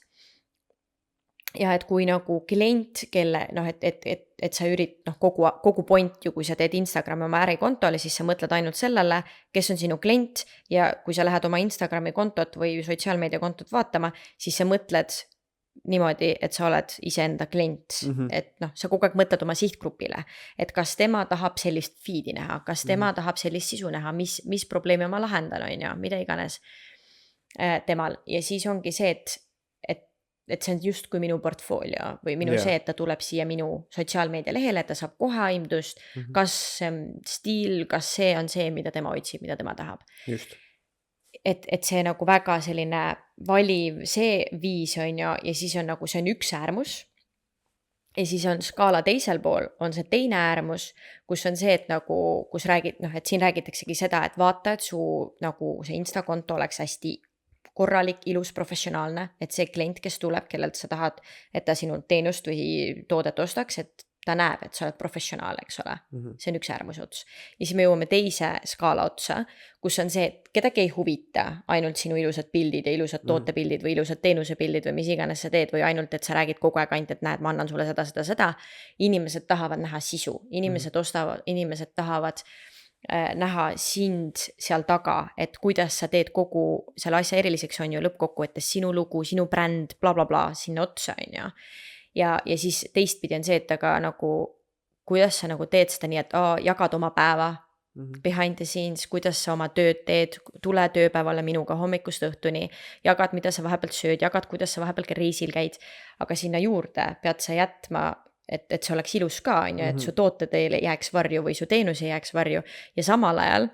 Ja et kui nagu klient, kelle, et sa ürid kogu point ju, kui sa teed Instagrami oma ärikontole, siis sa mõtled ainult sellele, kes on sinu klient ja kui sa lähed oma Instagrami kontot või sotsiaalmeedia kontot vaatama, siis sa mõtled niimoodi, et sa oled iseenda klient, et sa kogu aeg mõtled oma sihtgrupile, et kas tema tahab sellist feed'i näha, kas tema tahab sellist sisu näha, mis probleemi ma lahendan on mida iganes temal ja siis ongi see, et see on just kui minu portfoolio või minu see, et ta tuleb siia minu sotsiaalmeedia lehele, et ta saab kohe aimdust, kas stiil, kas see on see, mida tema otsib, mida tema tahab. Just. Et see nagu väga selline valiv see viis on ja siis on nagu see on üks äärmus ja siis on skaala teisel pool, on see teine äärmus, kus on see, et nagu, kus räägid, et siin räägitaksegi seda, et vaata, et su nagu see Instakonto oleks hästi korralik, ilus, professionaalne, et see klient, kes tuleb, kellelt sa tahad, et ta sinu teenust või toodet ostaks, et ta näeb, et sa oled professionaal, eks ole. See on üks äärmuse ots. Ja siis me jõuame teise skaala otsa, kus on see, et kedagi ei huvita ainult sinu ilusad pildid ja ilusad tootepildid või ilusad teenusepildid või mis iganes sa teed või ainult, et sa räägid kogu aeg ainult, et näed, ma annan sulle seda. Inimesed tahavad näha sisu, inimesed tahavad näha sind seal taga, et kuidas sa teed kogu selle asja eriliseks on ju lõppkokkuvõttes sinu lugu, sinu bränd, bla, sinna otsa on ju. Ja siis teistpidi on see, et aga nagu, kuidas sa nagu teed seda nii, et jagad oma päeva behind the scenes, kuidas sa oma tööd teed, tule tööpäevale minuga hommikust õhtuni, jagad, mida sa vahepeal sööd, jagad, kuidas sa vahepeal reisil käid, aga sinna juurde pead sa jätma, et see oleks ilus ka, on ju, et su tooted ei jääks varju või su teenus ei jääks varju ja samal ajal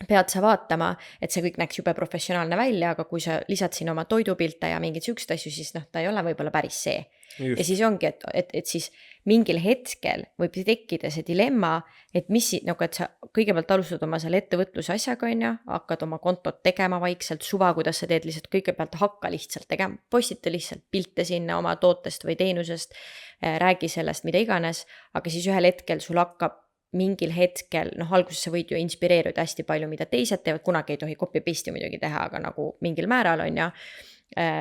pead sa vaatama, et see kõik näeks jube professionaalne välja, aga kui sa lisad siin oma toidupilte ja mingid siuksed asju, siis ta ei ole võib-olla päris see. Just. Ja siis ongi, et siis mingil hetkel võib tekkida see dilemma, et et sa kõigepealt alustad oma selle ettevõtluse asjaga, on ju, hakkad oma kontot tegema vaikselt, suva, kuidas sa teed, lihtsalt kõigepealt hakka lihtsalt tegema, postita lihtsalt pilte sinna oma tootest või teenusest, räägi sellest, mida iganes, aga siis ühel hetkel sul hakkab mingil hetkel, alguses sa võid ju inspireeruda hästi palju, mida teised teevad, kunagi ei tohi copy-paste'i muidugi teha, aga nagu mingil määral on ja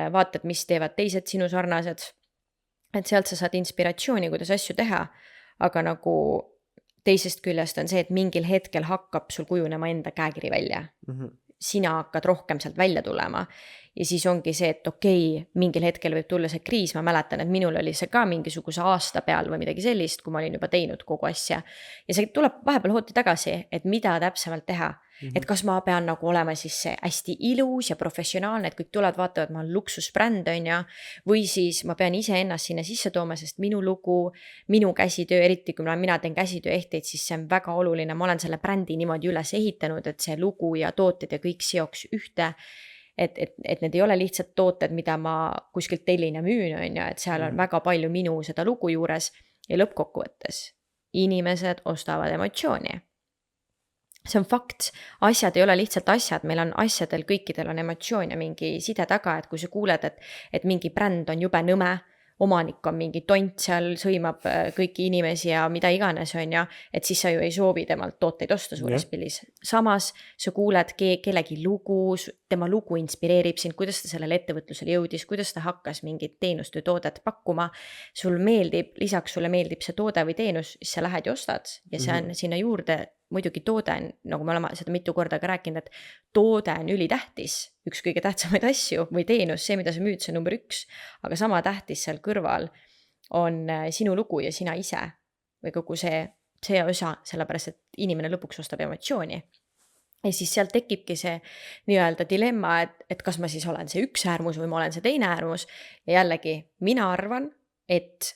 vaatad, mis teevad teised sinu sarnased, et sealt sa saad inspiratsiooni, kuidas asju teha, aga nagu teisest küljest on see, et mingil hetkel hakkab sul kujunema enda käekiri välja. Sina hakkad rohkem sealt välja tulema ja siis ongi see, et okei, mingil hetkel võib tulla see kriis, ma mäletan, et minul oli see ka mingisuguse aasta peal või midagi sellist, kui ma olin juba teinud kogu asja ja see tuleb vahepeal hooti tagasi, et mida täpsemalt teha, et kas ma pean nagu olema siis see hästi ilus ja professionaalne, et kõik tulevad vaatavad, ma olen luksusbränd on ja, või siis ma pean ise ennast sinna sisse tooma, sest minu lugu, minu käsitöö, eriti kui mina teen käsitööehteid, siis see on väga oluline, ma olen selle brändi niimoodi üles ehitanud, et see lugu ja tooted ja kõik seoks ühte, et need ei ole lihtsalt tooted, mida ma kuskilt tellin ja müün on ja, et seal on väga palju minu seda lugu juures ja lõppkokkuvõttes inimesed ostavad emotsiooni. See on fakt, asjad ei ole lihtsalt asjad, meil on asjadel, kõikidel on emotsioon ja mingi side taga, et kui sa kuuled, et mingi bränd on jube nõme, omanik on mingi tont seal, sõimab kõiki inimesi ja mida iganes on ja, et siis sa ju ei soovi temalt tooteid osta suures pildis. Samas sa kuuled kellegi lugu, tema lugu inspireerib sind, kuidas ta sellele ettevõtlusele jõudis, kuidas ta hakkas mingit teenust või toodet pakkuma. Sul meeldib, lisaks sulle meeldib see toode või teenus, siis sa lähed ja ostad ja see on sinna juurde. Muidugi toode on, nagu me oleme seda mitu korda ka rääkinud, et toode on ülitähtis, üks kõige tähtsamaid asju või teenus, see, mida sa müüd, see number 1, aga sama tähtis seal kõrval on sinu lugu ja sina ise või kogu see osa, sellepärast, et inimene lõpuks ostab emotsiooni. Ja siis seal tekibki see nii-öelda dilemma, et kas ma siis olen see üks äärmus või ma olen see teine äärmus ja jällegi mina arvan, et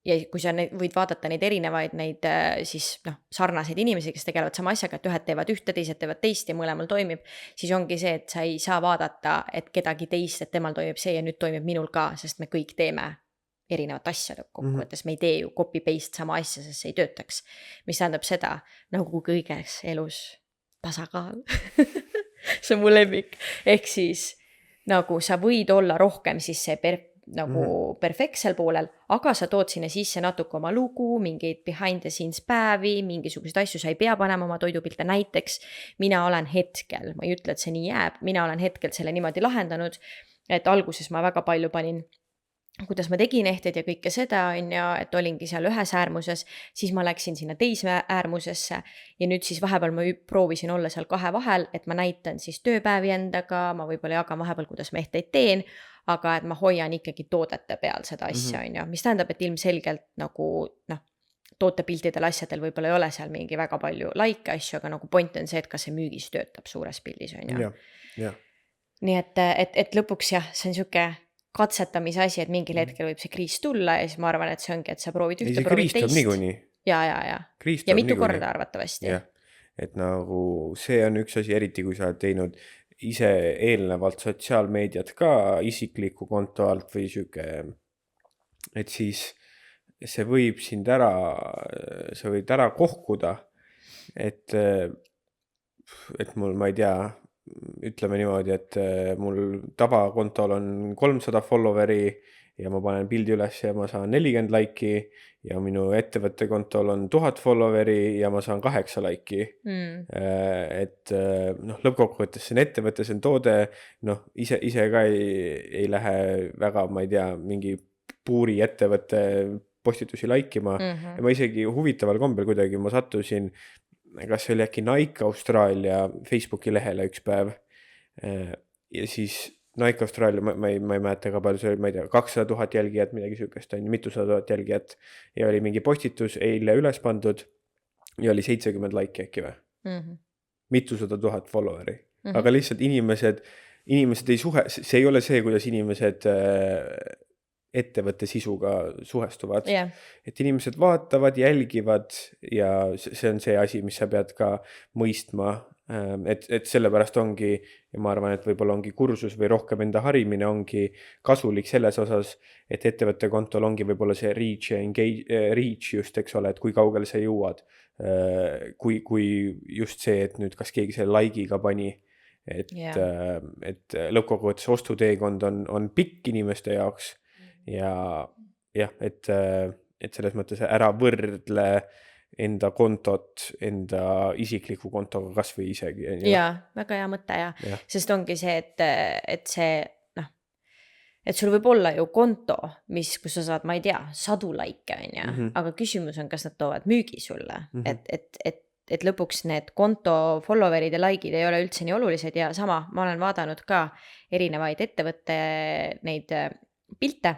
ja kui sa võid vaadata neid erinevaid siis sarnaseid inimesi, kes tegelevad sama asjaga, et ühed teevad ühte, teised teevad teist ja mõlemal toimib, siis ongi see, et sa ei saa vaadata, et kedagi teist, et temal toimib see ja nüüd toimib minul ka, sest me kõik teeme erinevat asja lõppkokkuvõttes, me ei tee ju copy-paste sama asja, sest see ei töötaks. Mis tähendab seda, nagu kõiges elus tasakaal. See on mu lemmik. Ehk siis nagu sa võid olla rohkem siis see perfektsel poolel, aga sa tood sinna sisse natuke oma lugu, mingeid behind the scenes päevi, mingisuguseid asju sa ei pea panema oma toidupilte, näiteks mina olen hetkel, ma ei ütle, et see nii jääb, mina olen hetkel selle niimoodi lahendanud, et alguses ma väga palju panin, kuidas ma tegin ehteid ja kõike seda on ja, et olingi seal ühes äärmuses, siis ma läksin sinna teise äärmusesse ja nüüd siis vahepeal ma proovisin olla seal kahe vahel, et ma näitan siis tööpäevi endaga, ma võib-olla jagan vahepeal, kuidas ma ehteid teen, aga et ma hoian ikkagi toodete peal seda asja on ju, mis tähendab, et ilmselgelt nagu tootepildidel asjadel võib-olla ei ole seal mingi väga palju like asju, aga nagu point on see, et kas see müügis töötab suures pildis on ju. Nii et lõpuks jah, see on siuke katsetamise asi, et mingil hetkel võib see kriis tulla ja siis ma arvan, et see ongi, et sa proovid ühte, proovid teist. Ja mitu korda arvatavasti. Ja. Et nagu see on üks asi, eriti kui sa oled teinud ise eelnevalt sotsiaalmeediat ka isikliku konto alt või siuke, et siis see võib sind sa võid ära kohkuda, et mul, ma ei tea, ütleme niimoodi, et mul tavakontol on 300 followeri ja ma panen pildi üles ja ma saan 40 laiki ja minu ettevõtte kontol on 1000 followeri ja ma saan 8 laiki. Et noh, lõppkokkuvõttes see on ettevõte, see on toode, noh, ise ka ei lähe väga, ma ei tea, mingi puuri ettevõtte postitusi laikima ja ma isegi huvitaval kombel kuidagi ma sattusin, kas see oli äkki Nike Austraalia Facebooki lehele üks päev ja siis Nike Austraalia, ma ei mäleta ka palju, see oli, ma ei tea, 200 000 jälgijat, midagi sükest on, mitusada tuhat jälgijat ja oli mingi postitus eile üles pandud ja oli 70 laiki äkki või? Mitusada tuhat followeri. Aga lihtsalt inimesed ei see ei ole see, kuidas inimesed ettevõtte sisuga suhestuvad. Et inimesed vaatavad, jälgivad ja see on see asi, mis sa pead ka mõistma. Et sellepärast ongi, ja ma arvan, et võib-olla ongi kursus või rohkem enda harimine ongi kasulik selles osas, et ettevõtte kontol ongi võib-olla see reach ja reach just, eks ole, et kui kaugele sa jõuad. Kui just see, et nüüd kas keegi selle like'iga pani, et lõppkokkuvõttes ostuteekond on pikk inimeste jaoks ja jah, et selles mõttes ära võrdle enda kontot, enda isikliku kontoga kas või isegi. Jaa, väga hea mõte ja. Sest ongi see, et see, noh, et sul võib olla ju konto, kus sa saad, ma ei tea, 100 laike, aga küsimus on, kas nad toovad müügi sulle, et lõpuks need konto followerid ja like'id ei ole üldse nii olulised ja sama, ma olen vaadanud ka erinevaid ettevõtte neid pilte,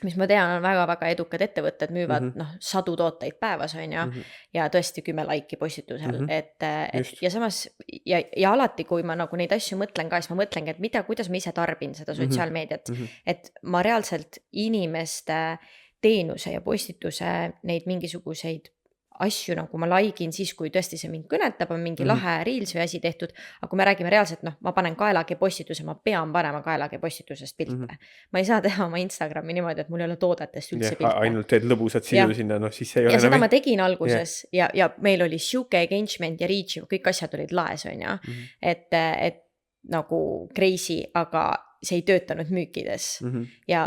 mis ma tean, on väga-väga edukad ettevõtted, müüvad 100 tooteid päevas on ja tõesti 10 laiki postitusel. Ja samas, ja alati, kui ma nagu neid asju mõtlen ka, siis ma mõtlengi, et kuidas ma ise tarbin seda sotsiaalmeediat, et ma reaalselt inimeste teenuse ja postituse neid mingisuguseid asju nagu ma laikin siis, kui tõesti see mind kõnetab, on mingi lahe reels või asi tehtud, aga kui me räägime reaalselt, ma panen kaelagi postituse, ma pean panema kaelagi postitusest pilte. Ma ei saa teha oma Instagrami niimoodi, et mul ei ole toodetest üldse pilte. Ainult teed lõbusad sisu sinna, siis see ei ole ja seda ma tegin alguses ja meil oli siuke engagement ja reach, kõik asjad olid laes, on ja, et nagu crazy, aga see ei töötanud müükides ja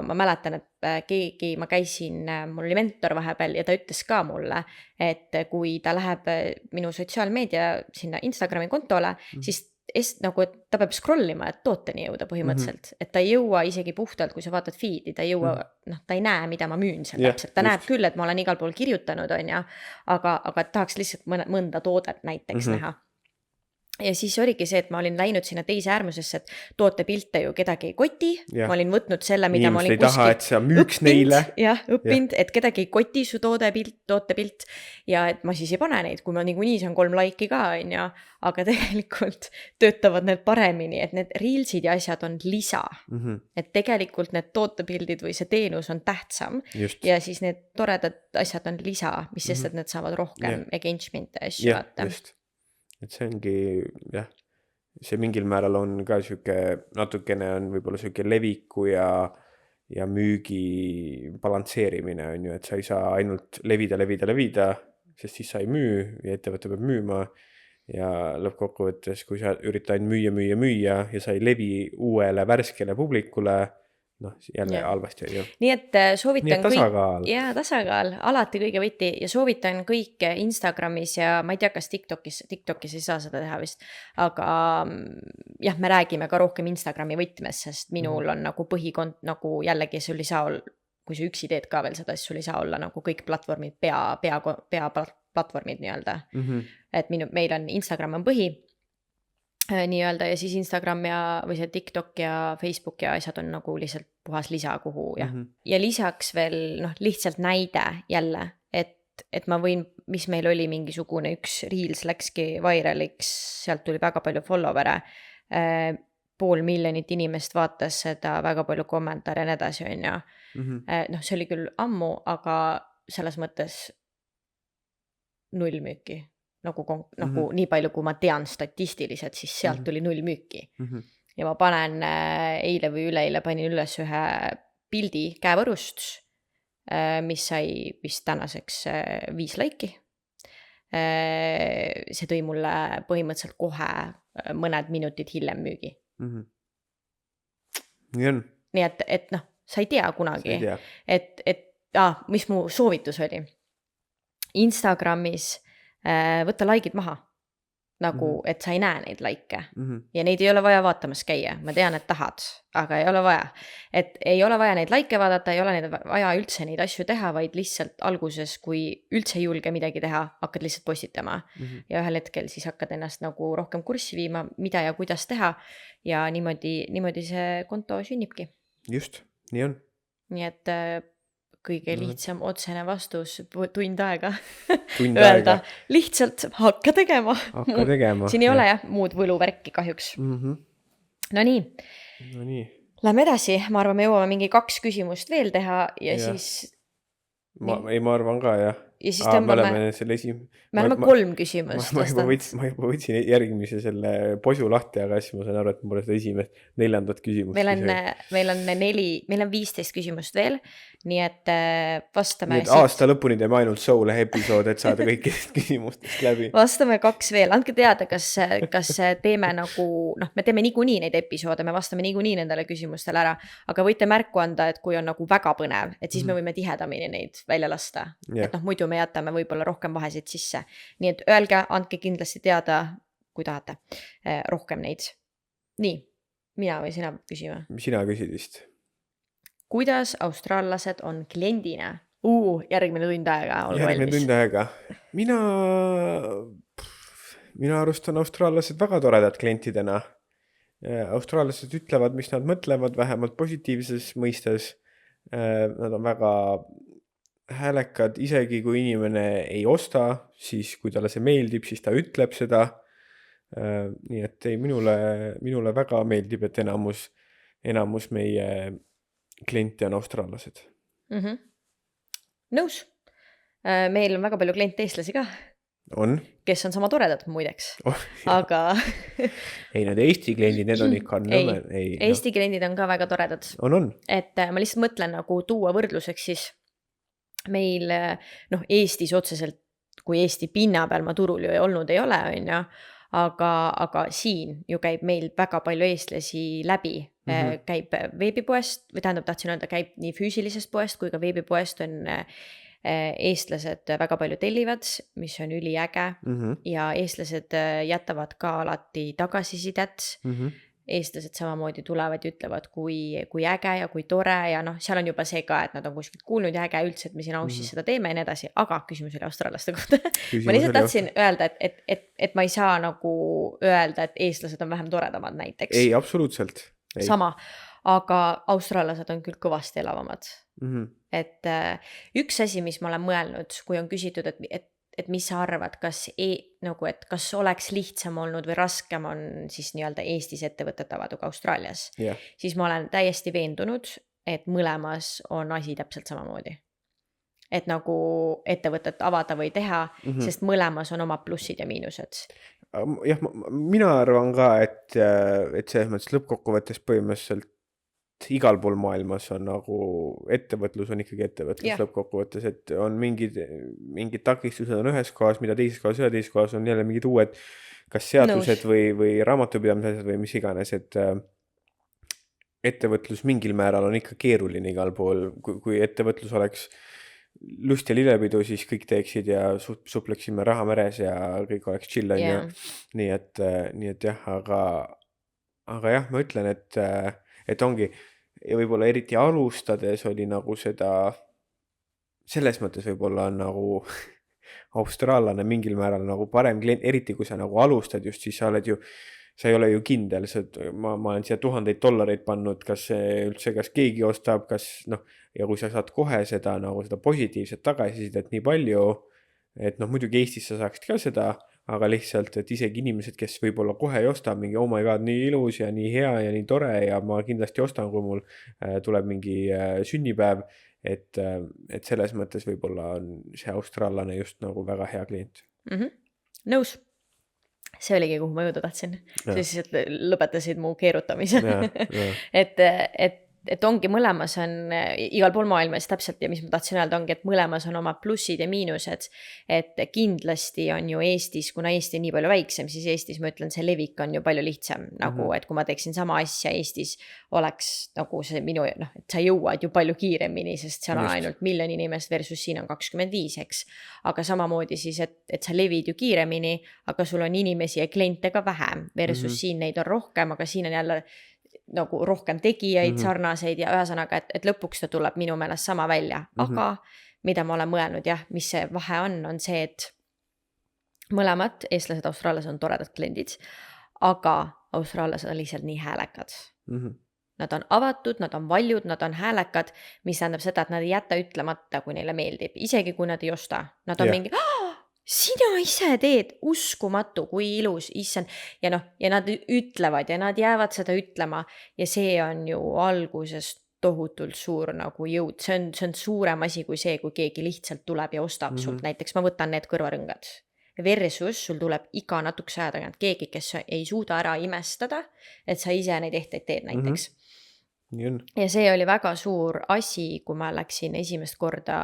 ma mäletan, et ma käisin, mul oli mentor vahepeal ja ta ütles ka mulle, et kui ta läheb minu sotsiaalmeedia sinna Instagrami kontole, siis nagu, et ta peab scrollima, et tooteni jõuda põhimõtteliselt, et ta ei jõua isegi puhtalt, kui sa vaatad feed'i, ta ei jõua, ta ei näe, mida ma müün seal täpselt, ta näeb küll, et ma olen igal pool kirjutanud, on ja, aga tahaks lihtsalt mõnda toodet näiteks näha. Ja siis oligi see, et ma olin läinud sinna teise äärmusesse, et tootepilte ju kedagi ei koti. Ma olin võtnud selle, mida ma olin õppinud, et kedagi ei koti su tootepilt ja et ma siis ei pane neid, kui ma niikuinii saan 3 laiki ka, on ja, aga tegelikult töötavad need paremini, et need reelsid ja asjad on lisa. Et tegelikult need tootepildid või see teenus on tähtsam ja siis need toredad asjad on lisa, mis sest, et need saavad rohkem engagement asju vaata. Et see ongi, jah, see mingil määral on ka süke, natukene on võib-olla süke leviku ja müügi balansseerimine on ju, et sa ei saa ainult levida, sest siis sa ei müü ja ettevõte peab müüma ja lõppkokkuvõttes, kui sa üritad ainult müüa ja sa ei levi uuele värskele publikule, noh, jälle halvasti. Nii et soovitan tasakaal. Tasakaal, alati kõige võti ja soovitan kõik Instagramis ja ma ei tea, kas TikTokis ei saa seda teha vist, aga jah, me räägime ka rohkem Instagrami võtmes, sest minul on nagu põhikond, nagu jällegi sul ei saa olla, kui sa üksi teed ka veel seda, siis sul ei saa olla nagu kõik platvormid, pea platvormid nii-öelda. Et meil on Instagram on põhi nii-öelda ja siis Instagram või see TikTok ja Facebook ja asjad on nagu lihtsalt puhas lisa kuhu ja lisaks veel lihtsalt näide jälle, et ma võin, mis meil oli mingisugune üks reels läkski viraliks, sealt tuli väga palju followere, 500,000 inimest vaatas seda, väga palju kommentaare ja nii edasi on ja see oli küll ammu, aga selles mõttes 0 müüki. Nagu nii palju, kui ma tean statistiliselt, siis sealt tuli 0 müüki. Ja ma panen eile või üleeile panin üles ühe pildi käevõrust, mis sai vist tänaseks 5 laiki. See tõi mulle põhimõtteliselt kohe mõned minutid hiljem müügi. Nii on. nii et noh, sa ei tea sa kunagi, ei tea . mis mu soovitus oli. Instagramis võtta likeid maha, nagu et sa ei näe neid like ja neid ei ole vaja vaatamas käia, ma tean, et tahad, aga ei ole vaja. Et ei ole vaja neid like vaadata, ei ole vaja üldse neid asju teha, vaid lihtsalt alguses, kui üldse ei julge midagi teha, hakkad lihtsalt postitama ja ühel hetkel siis hakkad ennast nagu rohkem kurssi viima, mida ja kuidas teha ja niimoodi see konto sünnibki. Just, nii on . Nii et kõige lihtsam otsene vastus tund aega Tund öelda, aega. lihtsalt hakka tegema. Hakka tegema, Siin ei jah. ole jah muud võluvärki kahjuks. No nii, No nii . lähme edasi, ma arvan, me jõuame mingi 2 küsimust veel teha ja Jah. siis ma arvan ka, jah . Ja siis me tõmbame- oleme selle me oleme 3 küsimust. ma juba võtsin järgmise selle posu lahti, aga siis ma sain aru, et ma pole seda esimest, 4. küsimust . Meil on 15 küsimust veel, nii et vastame Nii et aasta lõpuni teeme ainult Soule episood, et saada kõikidest küsimustest läbi . Vastame 2 veel, andke teada, kas teeme nagu, me teeme niikuinii neid episoode, me vastame niikuinii nendele küsimustele ära, aga võite märku anda, et kui on nagu väga põnev, et siis me võime tihedamini neid välja lasta. Jah. Et muidu me jätame võib-olla rohkem vahesid sisse. Nii et öelge, andke kindlasti teada, kui tahate rohkem neid. Nii, mina või sina küsima? Sina küsid vist . Kuidas austraallased on kliendina? Järgmine tund aega, olge Järgmine valmis. tund aega . Mina arust on austraallased väga toredad klientidena . Austraallased ütlevad, mis nad mõtlevad, vähemalt positiivses mõistes. Nad on väga häälekad, isegi kui inimene ei osta, siis kui talle see meeldib, siis ta ütleb seda. Nii et ei, minule väga meeldib, et enamus meie kliente on austraallased . Nõus. Meil on väga palju kliente eestlasi ka, On? kes on sama toredad muideks, Oh, aga ei, need Eesti kliendid, need on ikka nõme. Eesti kliendid on ka väga toredad. On. Et ma lihtsalt mõtlen nagu tuua võrdluseks siis meil Eestis otseselt, kui Eesti pinna peal ma turul ju olnud ei ole, on ju, aga siin ju käib meil väga palju eestlasi läbi, käib veebipoest, või tähendab, tahtsin öelda, käib nii füüsilisest poest kui ka veebipoest on eestlased väga palju tellivad, mis on üliäge ja eestlased jätavad ka alati tagasisidet. Eestlased samamoodi tulevad ja ütlevad, kui äge ja kui tore ja seal on juba see ka, et nad on kuskilt kuulnud ja äge üldse, et me siin Aussis seda teeme ja nii edasi, aga küsimus oli austraallaste kohta. Ma lihtsalt tahtsin öelda, et ma ei saa nagu öelda, et eestlased on vähem toredamad näiteks. Ei, absoluutselt. Ei. Sama, aga austraallased on küll kõvasti elavamad. Et üks asi, mis ma olen mõelnud, kui on küsitud, et mis sa arvad, kas oleks lihtsam olnud või raskem on siis nii-öelda Eestis ettevõtet avada kui Austraalias, siis ma olen täiesti veendunud, et mõlemas on asi täpselt samamoodi. Et nagu ettevõtet avada või teha, sest mõlemas on omad plussid ja miinused. Jah, mina arvan ka, et selles mõttes lõppkokkuvõttes põhimõtteliselt igal pool maailmas on nagu ettevõtlus on ikkagi ettevõtlus lõppkokkuvõttes, et on mingid takistused on ühes kohas, mida teises kohas ja teises kohas on jälle mingid uued kas seadused või raamatupidamised või mis iganes, et ettevõtlus mingil määral on ikka keeruline igal pool, kui ettevõtlus oleks lust ja lillepidu, siis kõik teeksid ja supleksime raha meres ja kõik oleks chill on ja nii et jah, aga jah, ma ütlen, et ongi, ja võib-olla eriti alustades oli nagu seda, selles mõttes võib-olla on nagu austraallane mingil määral nagu parem klient, eriti kui sa nagu alustad just, siis sa ei ole ju kindel, ma olen siia $1000 pannud, kas keegi ostab, ja kui sa saad kohe seda positiivset tagasisidet nii palju, et muidugi Eestis sa saaksid ka seda, aga lihtsalt, et isegi inimesed, kes võib-olla kohe ei osta, mingi oh my god, nii ilus ja nii hea ja nii tore ja ma kindlasti ostan, kui mul tuleb mingi sünnipäev, et selles mõttes võib-olla on see austraallane just nagu väga hea klient. Nõus. See oligi, kuhu ma jõuda tahtsin. Siis lõpetasid mu keerutamise. Et et ongi mõlemas on igal pool maailmas täpselt ja mis ma tahtsin öelda ongi, et mõlemas on oma plussid ja miinused, et kindlasti on ju Eestis, kuna Eesti on nii palju väiksem, siis Eestis ma ütlen, see levik on ju palju lihtsam, nagu et kui ma teeksin sama asja Eestis, oleks nagu see minu, noh, et sa jõuad ju palju kiiremini, sest seal on ainult 1 miljon inimest versus siin on 25, eks. Aga samamoodi siis, et sa levid ju kiiremini, aga sul on inimesi ja kliente ka vähem versus siin neid on rohkem, aga siin on jälle nagu rohkem tegijaid sarnaseid ja ühesõnaga, et lõpuks ta tuleb minu meelest sama välja, aga mida ma olen mõelnud jah, mis see vahe on see, et mõlemad eestlased, austraallased on toredad kliendid, aga austraallased on lihtsalt nii häälekad. Nad on avatud, nad on valjud, nad on häälekad, mis tähendab seda, et nad ei jäta ütlemata, kui neile meeldib, isegi kui nad ei osta. Nad on mingi, sina ise teed, uskumatu, kui ilus, issand. Ja noh, ja nad ütlevad ja nad jäävad seda ütlema ja see on ju alguses tohutult suur nagu jõud. See on suurem asi kui see, kui keegi lihtsalt tuleb ja ostab sult. Näiteks ma võtan need kõrvarõngad. Versus sul tuleb iga natukese aja tagant keegi, kes ei suuda ära imestada, et sa ise neid ehteid teed näiteks. Ja see oli väga suur asi, kui ma läksin esimest korda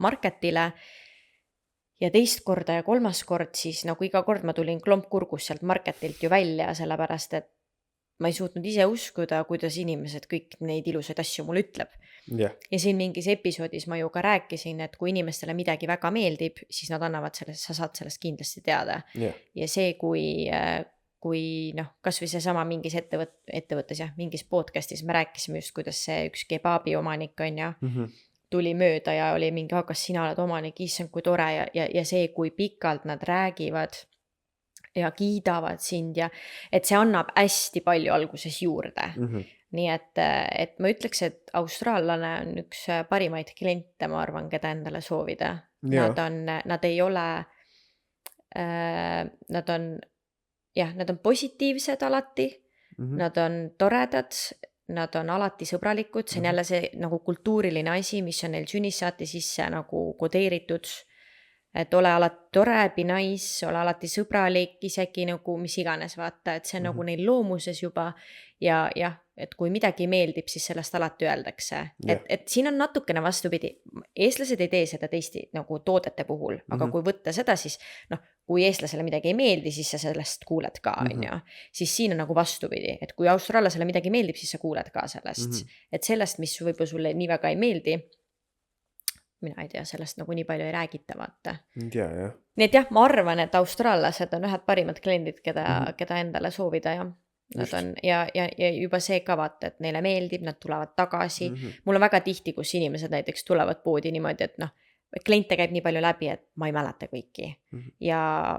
marketile ja teist korda ja kolmas kord, siis nagu iga kord ma tulin klomp kurgus sealt marketilt ju välja, sellepärast et ma ei suutnud ise uskuda, kuidas inimesed kõik neid ilusaid asju mulle ütleb. Ja siin mingis episoodis ma ju ka rääkisin, et kui inimestele midagi väga meeldib, siis nad annavad sellest, sa saad sellest kindlasti teada. Ja see, kui noh, kas või see sama mingis ettevõttes ja mingis podcastis me rääkisime just, kuidas see üks kebabi omanik on ja tuli mööda ja oli mingi, kas sina oled omanik, issand kui tore ja see, kui pikalt nad räägivad ja kiidavad sind ja et see annab hästi palju alguses juurde. Nii et ma ütleks, et austraallane on üks parimaid kliente, ma arvan, keda endale soovida. Nad ei ole, nad on positiivsed alati, nad on toredad, nad on alati sõbralikud, see on jälle see nagu kultuuriline asi, mis on neil sünnist saati sisse nagu kodeeritud, et ole alati tore, be nice, ole alati sõbralik, isegi nagu mis iganes vaata, et see on nagu neil loomuses juba ja et kui midagi meeldib, siis sellest alati öeldakse. Et siin on natukene vastupidi, eestlased ei tee seda teiste nagu toodete puhul, aga kui võtta seda, siis noh, kui eestlasele midagi ei meeldi, siis sa sellest kuuled ka, siis siin on nagu vastupidi, et kui austraallasele midagi meeldib, siis sa kuuled ka sellest. Et sellest, mis võib-olla sulle nii väga ei meeldi, mina ei tea, sellest nagu nii palju ei räägita, vaata. Nii et jah, ma arvan, et austraallased on ühed parimad kliendid, keda endale soovida ja nad on, ja juba see ka vaata, et neile meeldib, nad tulevad tagasi. Mul on väga tihti, kus inimesed näiteks tulevad poodi niimoodi, et noh, kliente käib nii palju läbi, et ma ei mäleta kõiki. Ja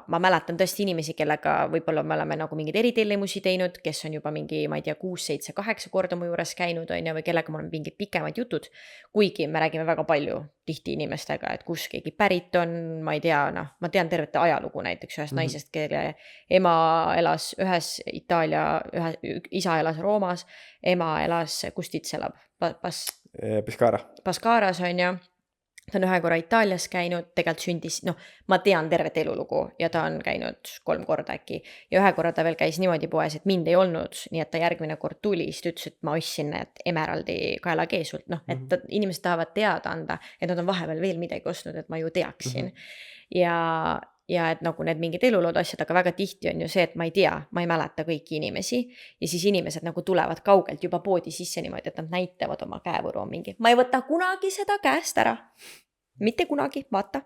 ma mäletan tõesti inimesi, kellega võib-olla me oleme nagu mingid eritellimusi teinud, kes on juba mingi, ma ei tea, 6, 7, 8 korda mu juures käinud, või kellega mul on mingid pikemad jutud, kuigi me räägime väga palju tihti inimestega, et kus keegi pärit on, ma ei tea, noh, ma tean tervete ajalugu näiteks ühest naisest, kelle ema elas ühes Itaalia, isa elas Roomas, ema elas, kus tits elab? Pescaras on ja ta on ühe korra Itaalias käinud, tegelikult sündis, noh, ma tean tervet elulugu ja ta on käinud 3 korda äkki. Ja ühe korra ta veel käis niimoodi poes, et mind ei olnud, nii et ta järgmine kord tuli, siis ta ütles, et ma ostsin need Emeraldi kaelakeesult, noh, et inimesed tahavad teada anda, et nad on vahepeal veel midagi ostnud, et ma ju teaksin. Ja et nagu need mingid elulood asjad, aga väga tihti on ju see, et ma ei tea, ma ei mäleta kõiki inimesi ja siis inimesed nagu tulevad kaugelt juba poodi sisse niimoodi, et nad näitavad oma käevõru on mingi, ma ei võta kunagi seda käest ära, mitte kunagi, vaata.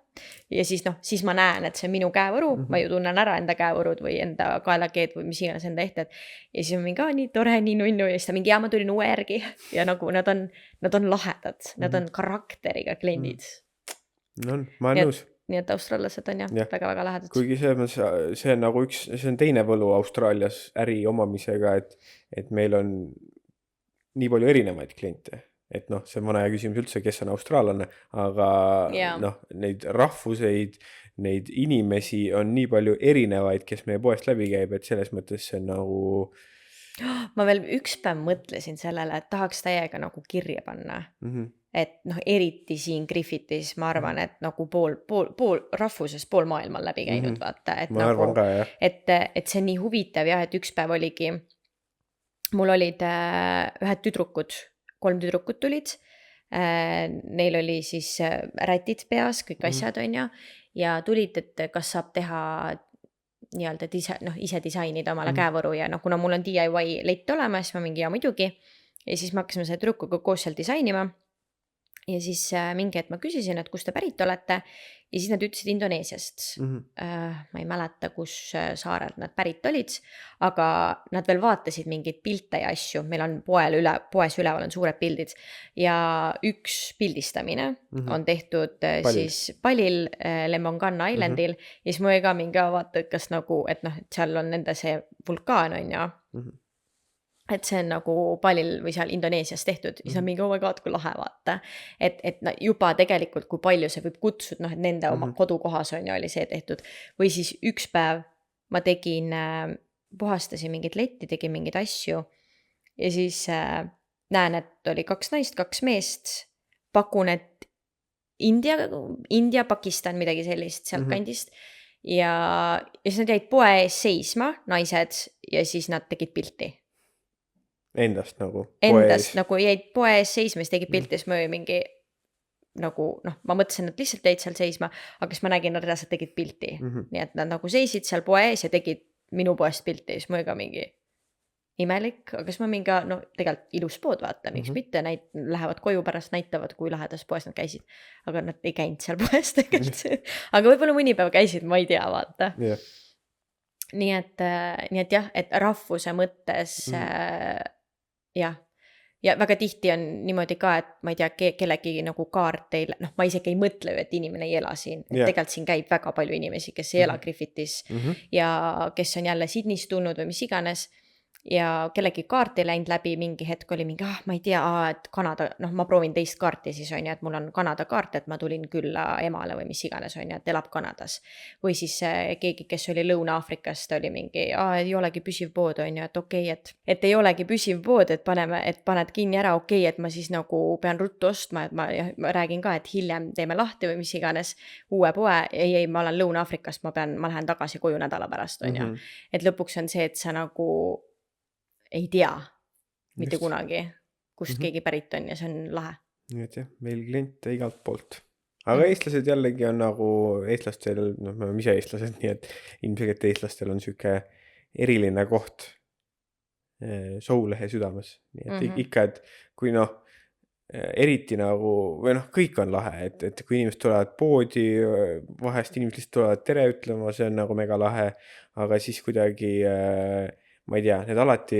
Ja siis noh, siis ma näen, et see on minu käevõru, ma ju tunnen ära enda käevõrud või enda kaelakeed või mis iganes enda ehted ja siis on mingi nii tore, nii nunnu ja siis ta mingi, ma tulin uue järgi ja nagu nad on lahedad, nad on karakteriga kliendid. No, ma olen nõus. Nii et austraallased on väga-väga lähedad. Kuigi see on nagu see on teine võlu Austraalias äri omamisega, et meil on nii palju erinevaid kliente. Et noh, see on vana küsimus üldse, kes on austraallane, aga noh, neid rahvuseid, neid inimesi on nii palju erinevaid, kes meie poest läbi käib, et selles mõttes see on nagu... Ma veel üks päev mõtlesin sellele, et tahaks täiega nagu kirja panna. Et noh, eriti siin Griffithis, ma arvan, et nagu pool rahvuses, pool maailmal läbi käinud, vaata. Et ma arvan ka, jah. Et see on nii huvitav, jah, et üks päev oligi, mul olid ühed tüdrukud, 3 tüdrukut tulid. Neil oli siis rätid peas, kõik asjad on ju, ja tulid, et kas saab teha nii-öelda ise disainida omale käevõru ja kuna mul on DIY lett olemas, siis ma mingi ja muidugi. Ja siis me hakkasime selle tüdrukuga koos seal disainima. Ja siis mingi hetk ma küsisin, et kust te pärit olete, ja siis nad ütlesid Indoneesiast. Ma ei mäleta, kus saarelt nad pärit olid, aga nad veel vaatasid mingeid pilte ja asju. Meil on poes üleval on suured pildid ja üks pildistamine on tehtud siis Palil, Lemongana Islandil, ja siis ma ka mingi vaata, et kas nagu, et seal on nende see vulkaan on ju. Et see on nagu Palil või seal Indoneesias tehtud, siis on mingi oh my god, kui lahe vaata. Et juba tegelikult, kui palju see võib kutsuda, et nende oma kodukohas on ju oli see tehtud. Või siis üks päev ma tegin, puhastasin mingit letti, tegin mingeid asju ja siis näen, et oli 2 naist, 2 meest, pakun, et India, Pakistan, midagi sellist sealt kandist ja siis nad jäid poe ees seisma, naised, ja siis nad tegid pilti. Endast nagu nagu jäid poe ees seisma, siis tegid pilti, siis ma mingi nagu, ma mõtlesin, et lihtsalt jäid seal seisma, aga siis ma nägin, nad reaalselt tegid pilti. Nii et nad nagu seisid seal poe ees ja tegid minu poest pilti, siis ma ka mingi imelik, aga siis ma mingi, tegelikult ilus pood vaata, miks mitte, lähevad koju pärast, näitavad, kui lahedas poes nad käisid, aga nad ei käinud seal poes tegelikult. Aga võib-olla mõni päev käisid, ma ei tea, vaata. Nii et jah, et rahvuse mõttes jah, ja väga tihti on niimoodi ka, et ma ei tea, kellegi nagu kaart ei, ma isegi ei mõtle, et inimene ei ela siin. Tegelikult siin käib väga palju inimesi, kes ei ela Griffithis ja kes on jälle Sydneyst tulnud või mis iganes. Ja kellegi kaart ei läinud läbi, mingi hetk oli mingi, ma ei tea, et Kanada, ma proovin teist kaarti siis on ju, et mul on Kanada kaart, et ma tulin külla emale või mis iganes on ju, et elab Kanadas. Või siis keegi, kes oli Lõuna-Afrikast, oli mingi, ei olegi püsiv pood on ju, et okei, et ei olegi püsiv pood, et paned kinni ära, okei, et ma siis nagu pean ruttu ostma, et ma räägin ka, et hiljem teeme lahti või mis iganes uue poe, ei, ma olen Lõuna-Afrikast, ma lähen tagasi koju nädala pärast on ju. Et lõpuks on see, et sa nagu ei tea mitte kunagi, kust keegi pärit on ja see on lahe. Nii et jah, meil kliente igalt poolt. Aga eestlased jällegi on nagu eestlastel, me oleme ise eestlased, nii et ilmselgelt eestlastel on siuke eriline koht Soulehe südames. Nii et ikka, et kui eriti nagu, või kõik on lahe, et kui inimesed tulevad poodi, vahest inimesed lihtsalt tulevad tere ütlema, see on nagu mega lahe, aga siis kuidagi ma ei tea, need alati,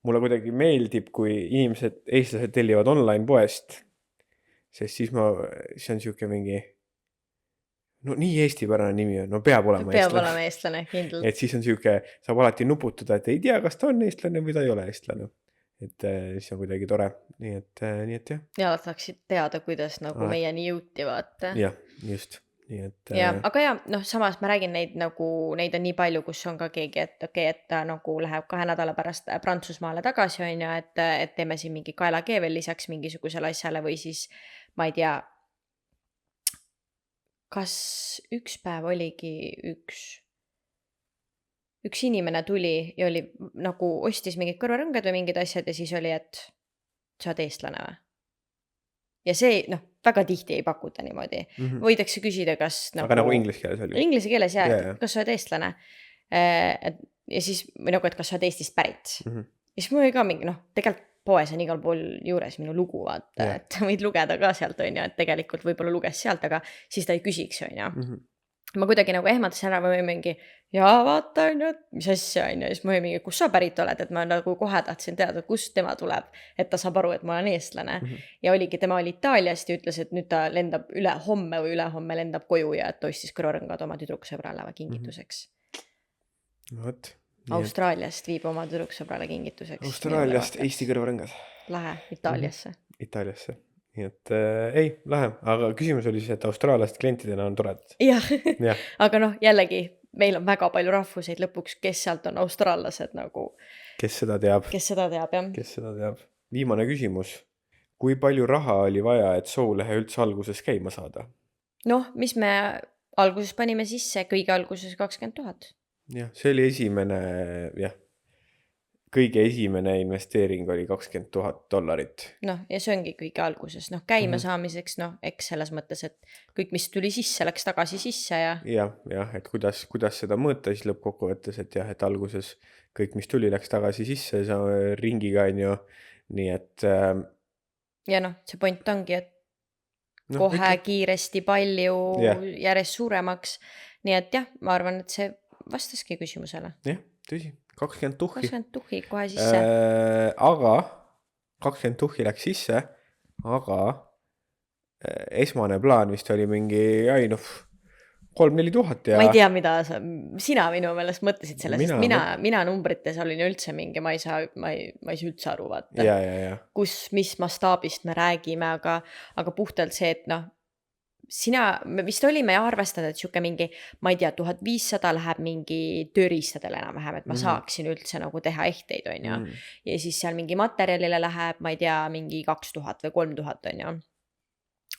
mulle kuidagi meeldib, kui eestlased tellivad online poest, sest siis see on siuke mingi, nii eestipärane nimi on, peab olema eestlane. Peab olema eestlane, kindlalt. Et siis on siuke, saab alati nuputada, et ei tea, kas ta on eestlane või ta ei ole eestlane. Et siis on kuidagi tore, nii et jah. Ja tahaksid teada, kuidas nagu meieni jõuti vaata. Jah, just. Ja, aga samas ma räägin neid on nii palju, kus on ka keegi, et okei, et ta nagu läheb 2 nädala pärast Prantsusmaale tagasi on ju, et teeme siin mingi kaelakee veel lisaks mingisugusele asjale või siis ma ei tea, kas üks päev oligi üks inimene tuli ja oli nagu ostis mingid kõrvarõngad või mingid asjad ja siis oli, et sa oled eestlane või? Ja see, väga tihti ei pakuta niimoodi. Võidakse küsida, kas aga nagu inglise keeles oli? Inglise keeles, jah, kas sa oled eestlane. Ja siis, või et kas sa oled Eestist pärit. Ja siis mul oli ka mingi, tegelikult poes on igal pool juures minu lugu, vaata, et võid lugeda ka sealt, on ju, et tegelikult võib-olla luges sealt, aga siis ta ei küsiks, on ju. Ma kuidagi nagu ehmatasin ära või mingi, vaata, on ju, mis asja, on ju, siis ma mingi, kus sa pärit oled, et ma nagu kohe tahtsin teada, kust tema tuleb, et ta saab aru, et ma olen eestlane. Ja oligi, tema oli Itaaliast ja ütles, et nüüd ta lendab ülehomme lendab koju ja et ostis kõrvarõngad oma tüdruksõbrale kingituseks. Austraaliast viib oma tüdruksõbrale kingituseks. Austraaliast Eesti kõrvarõngad. Lahe, Itaaliasse. Nii et ei, lahe, aga küsimus oli siis, et austraalast klientidena on toredad. Jah, aga jällegi, meil on väga palju rahvuseid lõpuks, kes sealt on austraallased nagu. Kes seda teab, jah. Viimane küsimus. Kui palju raha oli vaja, et Soulehe üldse alguses käima saada? Mis me alguses panime sisse, kõige alguses 20 000. Jah, see oli esimene, jah. kõige esimene investeering oli $20,000. Noh, ja see ongi kõige alguses, noh, käima saamiseks, noh, eks selles mõttes, et kõik, mis tuli sisse, läks tagasi sisse ja jah, et kuidas seda mõõta siis lõppkokkuvõttes, et jah, et alguses kõik, mis tuli, läks tagasi sisse ringiga, on ju, nii et ja noh, see point ongi, et noh, kohe kiiresti palju Jah. järjest suuremaks. Nii et jah, ma arvan, et see vastaski küsimusele. jah, tõsi, 20 tuhhi. 20 tuhhi kohe sisse. Aga 20 tuhhi läks sisse, aga esmane plaan vist oli mingi 3-4 tuhat ja Ma ei tea, mida sina minu meelest mõtlesid sellest, sest Mina mina numbrites olin üldse mingi, ma ei saa üldse aru, vaata. ja. Mis mastaabist me räägime, aga puhtalt see, et noh, me vist olime arvestanud, et sihuke mingi, ma ei tea, 1500 läheb mingi tööriistadele enam-vähem, et ma saaksin üldse nagu teha ehteid, on ju. Ja siis seal mingi materjalile läheb, ma ei tea, mingi 2000 või 3000, on ju.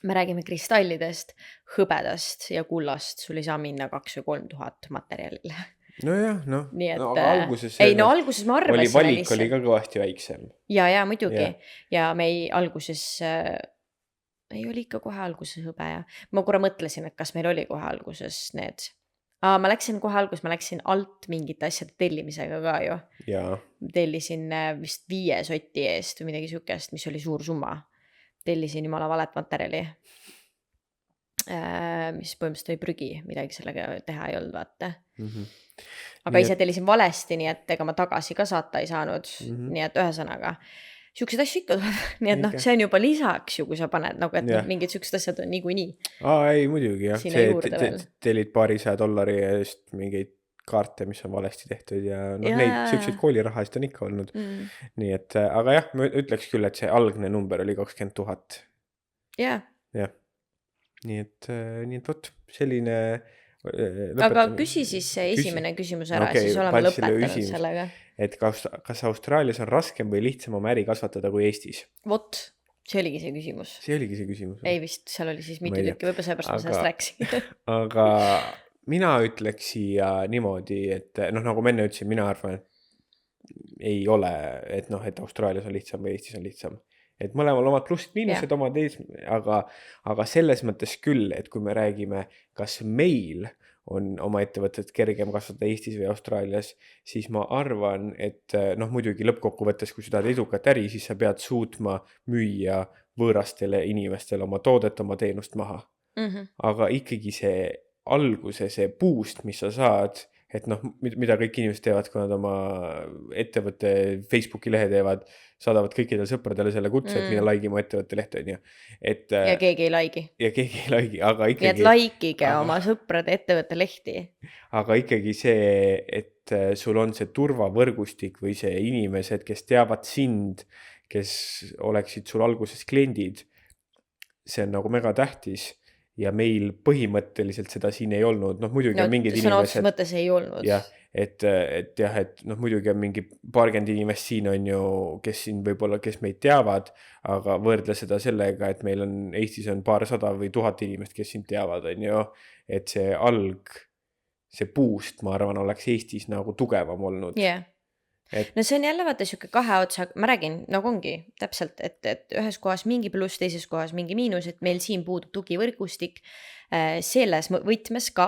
Me räägime kristallidest, hõbedast ja kullast, sul ei saa minna 2 või 3000 materjalile. Nojah, noh, Nii et, aga alguses alguses ma arvasin valik oli ka kõvasti väiksem. Ja muidugi. Jah. Ja me alguses, ei oli ikka kohe alguses hõbe ja ma korra mõtlesin, et kas meil oli kohe alguses need. Ma läksin kohe alguses, ma läksin alt mingite asjade tellimisega ka ju. Ja, Tellisin vist 5 soti eest või midagi sükest, mis oli suur summa. Tellisin jumala valet materjali, mis põhimõtteliselt oli prügi, midagi sellega teha ei olnud, vaata. Aga ise tellisin valesti, nii et ega ma tagasi ka saata ei saanud. Nii et ühesõnaga, siuksed asju ikka tuleb. Nii et noh, Ikka. see on juba lisaks ju, kui sa paned, nagu et Jah. mingid siuksed asjad on niikuinii. ei muidugi jah, Sinna juurde veel. tellid $200 eest mingeid kaarte, mis on valesti tehtud ja noh, Jaa. neid siukseid koolirahasid on ikka olnud. Nii et, aga jah, ma ütleks küll, et see algne number oli 20 000. Jah, Jah. Nii et vot, selline aga küsi siis see esimene küsimus ära, Okei, siis oleme paned selle lõpetanud küsimuse. sellega. et kas Austraalias on raskem või lihtsam oma äri kasvatada kui Eestis? Vot, see oligi see küsimus. See oligi see küsimus. Ei vist, seal oli siis mitu Ma ei tea. tükki, võib-olla seepärast ma Aga- sellest rääkisin. Aga mina ütleks siia niimoodi, et noh, nagu ma enne ütlesin, mina arvan, et ei ole, et noh, et Austraalias on lihtsam või Eestis on lihtsam. Et mõlemal omad pluss-miinused, omad ees, aga selles mõttes küll, et kui me räägime, kas meil on oma ettevõtted kergem kasvatada Eestis või Austraalias, siis ma arvan, et noh, muidugi lõppkokkuvõttes, kui sa tahad edukat äri, siis sa pead suutma müüa võõrastele inimestele oma toodet, oma teenust maha. Aga ikkagi see alguse, see boost, mis sa saad, et noh, mida kõik inimesed teevad, kui nad oma ettevõtte Facebooki lehe teevad, saadavad kõikidele sõpradele selle kutse, et mine like mu ettevõtte lehte, on ju. Et Ja keegi ei laigi. ja keegi ei like, aga Nii et ikkagi, laikige oma sõprade ettevõtte lehti. aga ikkagi see, et sul on see turvavõrgustik või see inimesed, kes teavad sind, kes oleksid sul alguses kliendid, see on nagu mega tähtis ja meil põhimõtteliselt seda siin ei olnud. Noh, muidugi on mingid sõna otseses inimesed, mõttes ei olnud. jah, et noh, muidugi on mingi paarkümmend inimest siin on ju, kes siin võib-olla, kes meid teavad, aga võrdle seda sellega, et meil on Eestis on paarsada või 1000 inimest, kes sind teavad, on ju, et see boost, ma arvan, oleks Eestis nagu tugevam olnud. Yeah. Et- No see on jälle vaata siuke kahe otsa, ma räägin, nagu ongi täpselt, et ühes kohas mingi pluss, teises kohas mingi miinus, et meil siin puudub tugivõrgustik selles võtmes ka,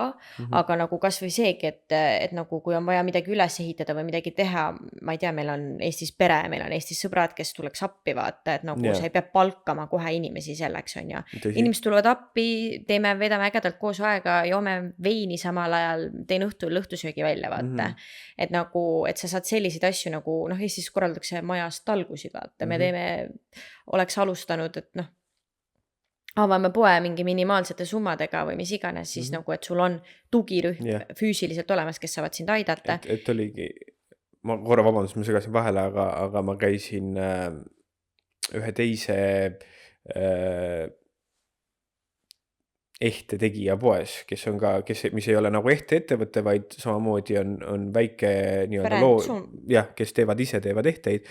aga nagu kas või seegi, et nagu kui on vaja midagi üles ehitada või midagi teha, ma ei tea, meil on Eestis pere, meil on Eestis sõbrad, kes tuleks appi vaata, et nagu Jah. sa ei pea palkama kohe inimesi selleks, on ju. Tõsi. Inimesed tulevad appi, veedame ägedalt koos aega, joome veini samal ajal, teen õhtul õhtusöögi välja, vaata. Et nagu, et sa saad selliseid asju nagu, noh, Eestis korraldatakse majast talgusid, vaata. Me oleks alustanud, et noh, avame poe mingi minimaalsete summadega või mis iganes, siis nagu, et sul on tugirühm Jah. füüsiliselt olemas, kes saavad sind aidata. et oligi, ma korra vabandust, ma segasin vahele, aga ma käisin ühe teise ehte tegija poes, mis ei ole nagu ehte ettevõte, vaid samamoodi on väike nii-öelda Brand, jah, kes teevad ehteid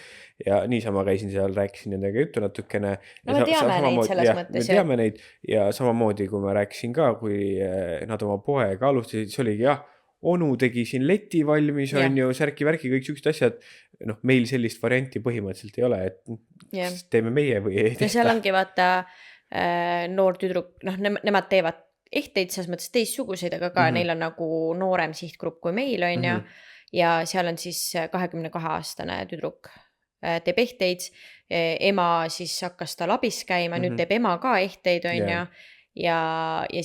ja niisama käisin seal, rääkisin nendega juttu natukene. No me teame neid selles mõttes, me teame neid ja samamoodi, kui ma rääkisin ka, kui nad oma poega alustasid, siis oligi jah, onu tegi siin leti valmis, Jah. on ju, särki-värki, kõik siuksed asjad. noh, meil sellist varianti põhimõtteliselt ei ole, et Jah. kas teeme meie või ei ja seal tehta. ongi vaata noor tüdruk, noh, nemad teevad ehteid selles mõttes teistsuguseid, aga ka neil on nagu noorem sihtgrupp kui meil on ju. Ja seal on siis 22-aastane tüdruk teeb ehteid, ema siis hakkas tal abis käima, nüüd teeb ema ka ehteid on ju. Ja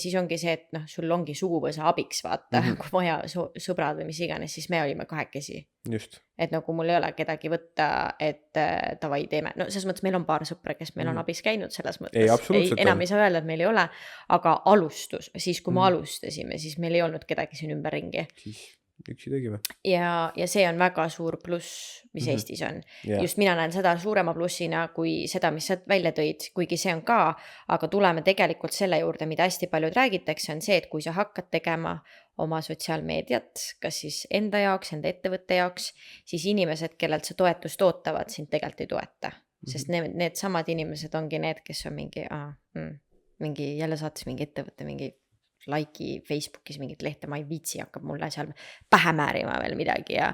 siis ongi see, et noh, sul ongi suguvõsa abiks vaata, kui vaja sõbrad või mis iganes, siis me olime kahekesi. Just. Et nagu mul ei ole kedagi võtta, et davai teeme. No selles mõttes meil on paar sõpra, kes meil on abis käinud selles mõttes. Ei, absoluutselt enam ei saa öelda, et meil ei ole, aga alustus, siis kui me alustasime, siis meil ei olnud kedagi siin ümberringi. Siis üksi tegime. Ja see on väga suur pluss, mis Eestis on. Just mina näen seda suurema plussina kui seda, mis sa välja tõid, kuigi see on ka, aga tuleme tegelikult selle juurde, mida hästi paljud räägitakse, on see, et kui sa hakkad tegema oma sotsiaalmeediat, kas siis enda jaoks, enda ettevõtte jaoks, siis inimesed, kellelt sa toetust ootavad, sind tegelikult ei toeta. Sest need samad inimesed ongi need, kes on mingi jälle saatis mingi ettevõtte, mingi like'i Facebookis mingit lehte, ma ei viitsi, hakkab mulle seal pähe määrima veel midagi ja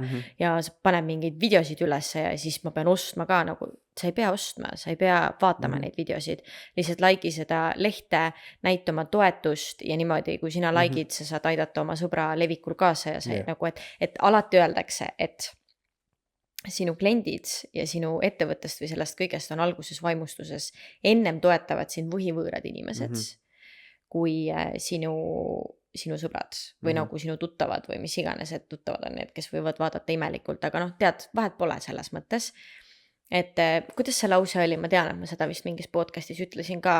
paneb mingeid videosid üles ja siis ma pean ostma ka nagu, sa ei pea ostma, sa ei pea vaatama neid videosid, lihtsalt like'i seda lehte, näitama toetust ja niimoodi, kui sina like'id, sa saad aidata oma sõbra levikul kaasa ja see nagu, et alati öeldakse, et sinu kliendid ja sinu ettevõttest või sellest kõigest on alguses vaimustuses, ennem toetavad sind võhivõõrad inimesed, kui sinu sõbrad või nagu sinu tuttavad või mis iganes, et tuttavad on need, kes võivad vaadata imelikult, aga noh, tead, vahet pole selles mõttes, et kuidas see lause oli, ma tean, et ma seda vist mingis podcastis ütlesin ka,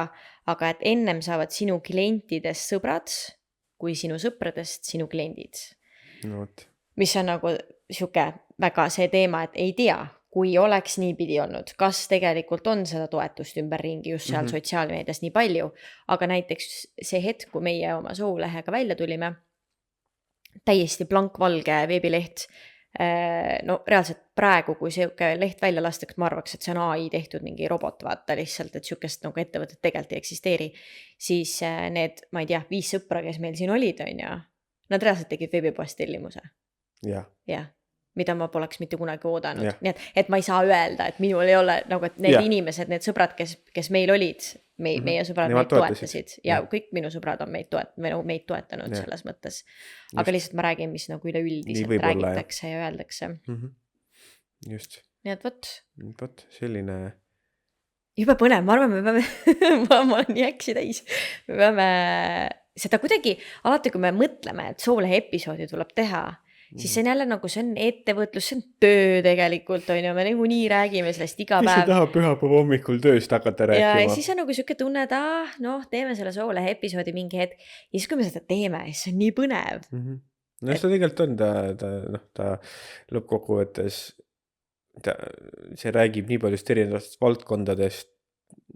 aga et ennem saavad sinu klientidest sõbrad, kui sinu sõpradest sinu kliendid. No, võt. Mis on nagu siuke väga see teema, et ei tea, kui oleks nii pidi olnud, kas tegelikult on seda toetust ümberringi just seal sotsiaalmeedias nii palju, aga näiteks see hetk, kui meie oma soolehega välja tulime, täiesti blankvalge veebileht, no reaalselt praegu, kui see leht välja lastaks, ma arvaks, et see on AI tehtud mingi robot, vaata lihtsalt, et siukest nagu ettevõtet tegelikult ei eksisteeri, siis need, ma ei tea, 5 sõpra, kes meil siin olid, on ja, nad reaalselt tegid veebipoest tellimuse. Jah. Mida ma poleks mitte kunagi oodanud. Nii et ma ei saa öelda, et minul ei ole nagu, et need inimesed, need sõbrad, kes meil olid, meie sõbrad meid toetasid ja kõik minu sõbrad on meid toetanud selles mõttes. Aga lihtsalt ma räägin, mis nagu üleüldiselt räägitakse ja öeldakse. Just. Nii et võt, selline... Juba põnev, ma arvan, me peame, ma olen nii äksi täis, me peame seda kuidagi, alati kui me mõtleme, et soolehe episoodi tuleb teha, siis see on jälle nagu, see on ettevõtlus, see on töö tegelikult, on ju, me nagu nii räägime sellest iga päev. Mis sa tahab pühapäeva hommikul tööst hakata rääkima? Ja siis on nagu siuke tunne, et noh, teeme selle soolehe episoodi mingi hetk. Ja siis kui me seda teeme, siis see on nii põnev. No see tegelikult on, ta lõppkokkuvõttes, see räägib nii paljust erinevatest valdkondadest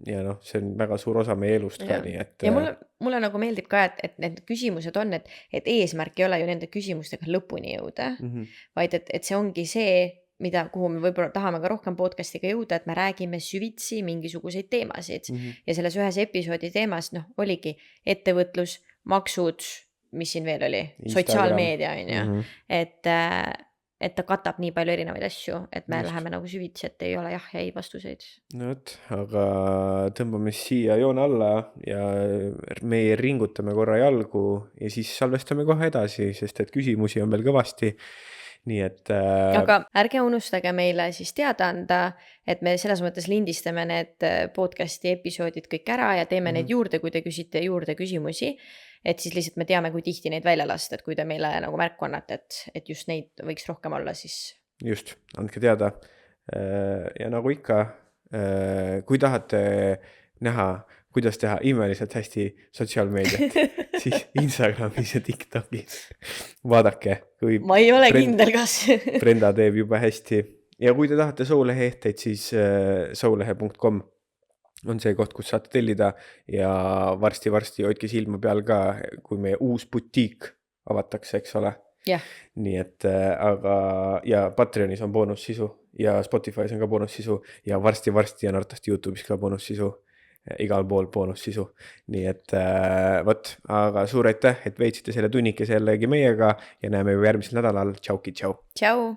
ja noh, see on väga suur osa meie elust ka nii, et... Ja mulle nagu meeldib ka, et need küsimused on, et eesmärk ei ole ju nende küsimustega lõpuni jõuda, vaid et see ongi see, kuhu me võib-olla tahame ka rohkem podcastiga jõuda, et me räägime süvitsi mingisuguseid teemasid ja selles ühes episoodi teemas, noh, oligi ettevõtlus, maksud, mis siin veel oli, sotsiaalmeedia on ju, et ta katab nii palju erinevaid asju, et me läheme nagu süvitsi, et ei ole jah ja ei vastuseid. No võt, aga tõmbame siia joone alla ja meie ringutame korra jalgu ja siis salvestame kohe edasi, sest et küsimusi on veel kõvasti. Nii et... Aga ärge unustage meile siis teada anda, et me selles mõttes lindistame need podcasti episoodid kõik ära ja teeme neid juurde, kui te küsite juurde küsimusi. Et siis lihtsalt me teame, kui tihti neid välja lasta, et kui te meile nagu märku annate, et just neid võiks rohkem olla, siis... Just, andke teada. Ja nagu ikka, kui tahate näha, kuidas teha imeliselt hästi sotsiaalmeediat, siis Instagramis ja TikTokis vaadake. Ma ei ole kindel, kas... Brenda teeb juba hästi. Ja kui te tahate soolehe ehteid, siis soolehe.com on see koht, kus saate tellida ja varsti hoidke silma peal ka, kui meie uus butiik avatakse, eks ole. Nii et, aga ja Patreonis on boonussisu ja Spotify's on ka boonussisu ja varsti ja nartasti YouTube'is ka boonussisu, igal pool boonussisu. Nii et võt, aga suur aitäh, et veetsite selle tunnikese jällegi meiega ja näeme juba järgmisel nädalal. Tšauki, tšau! Tšau!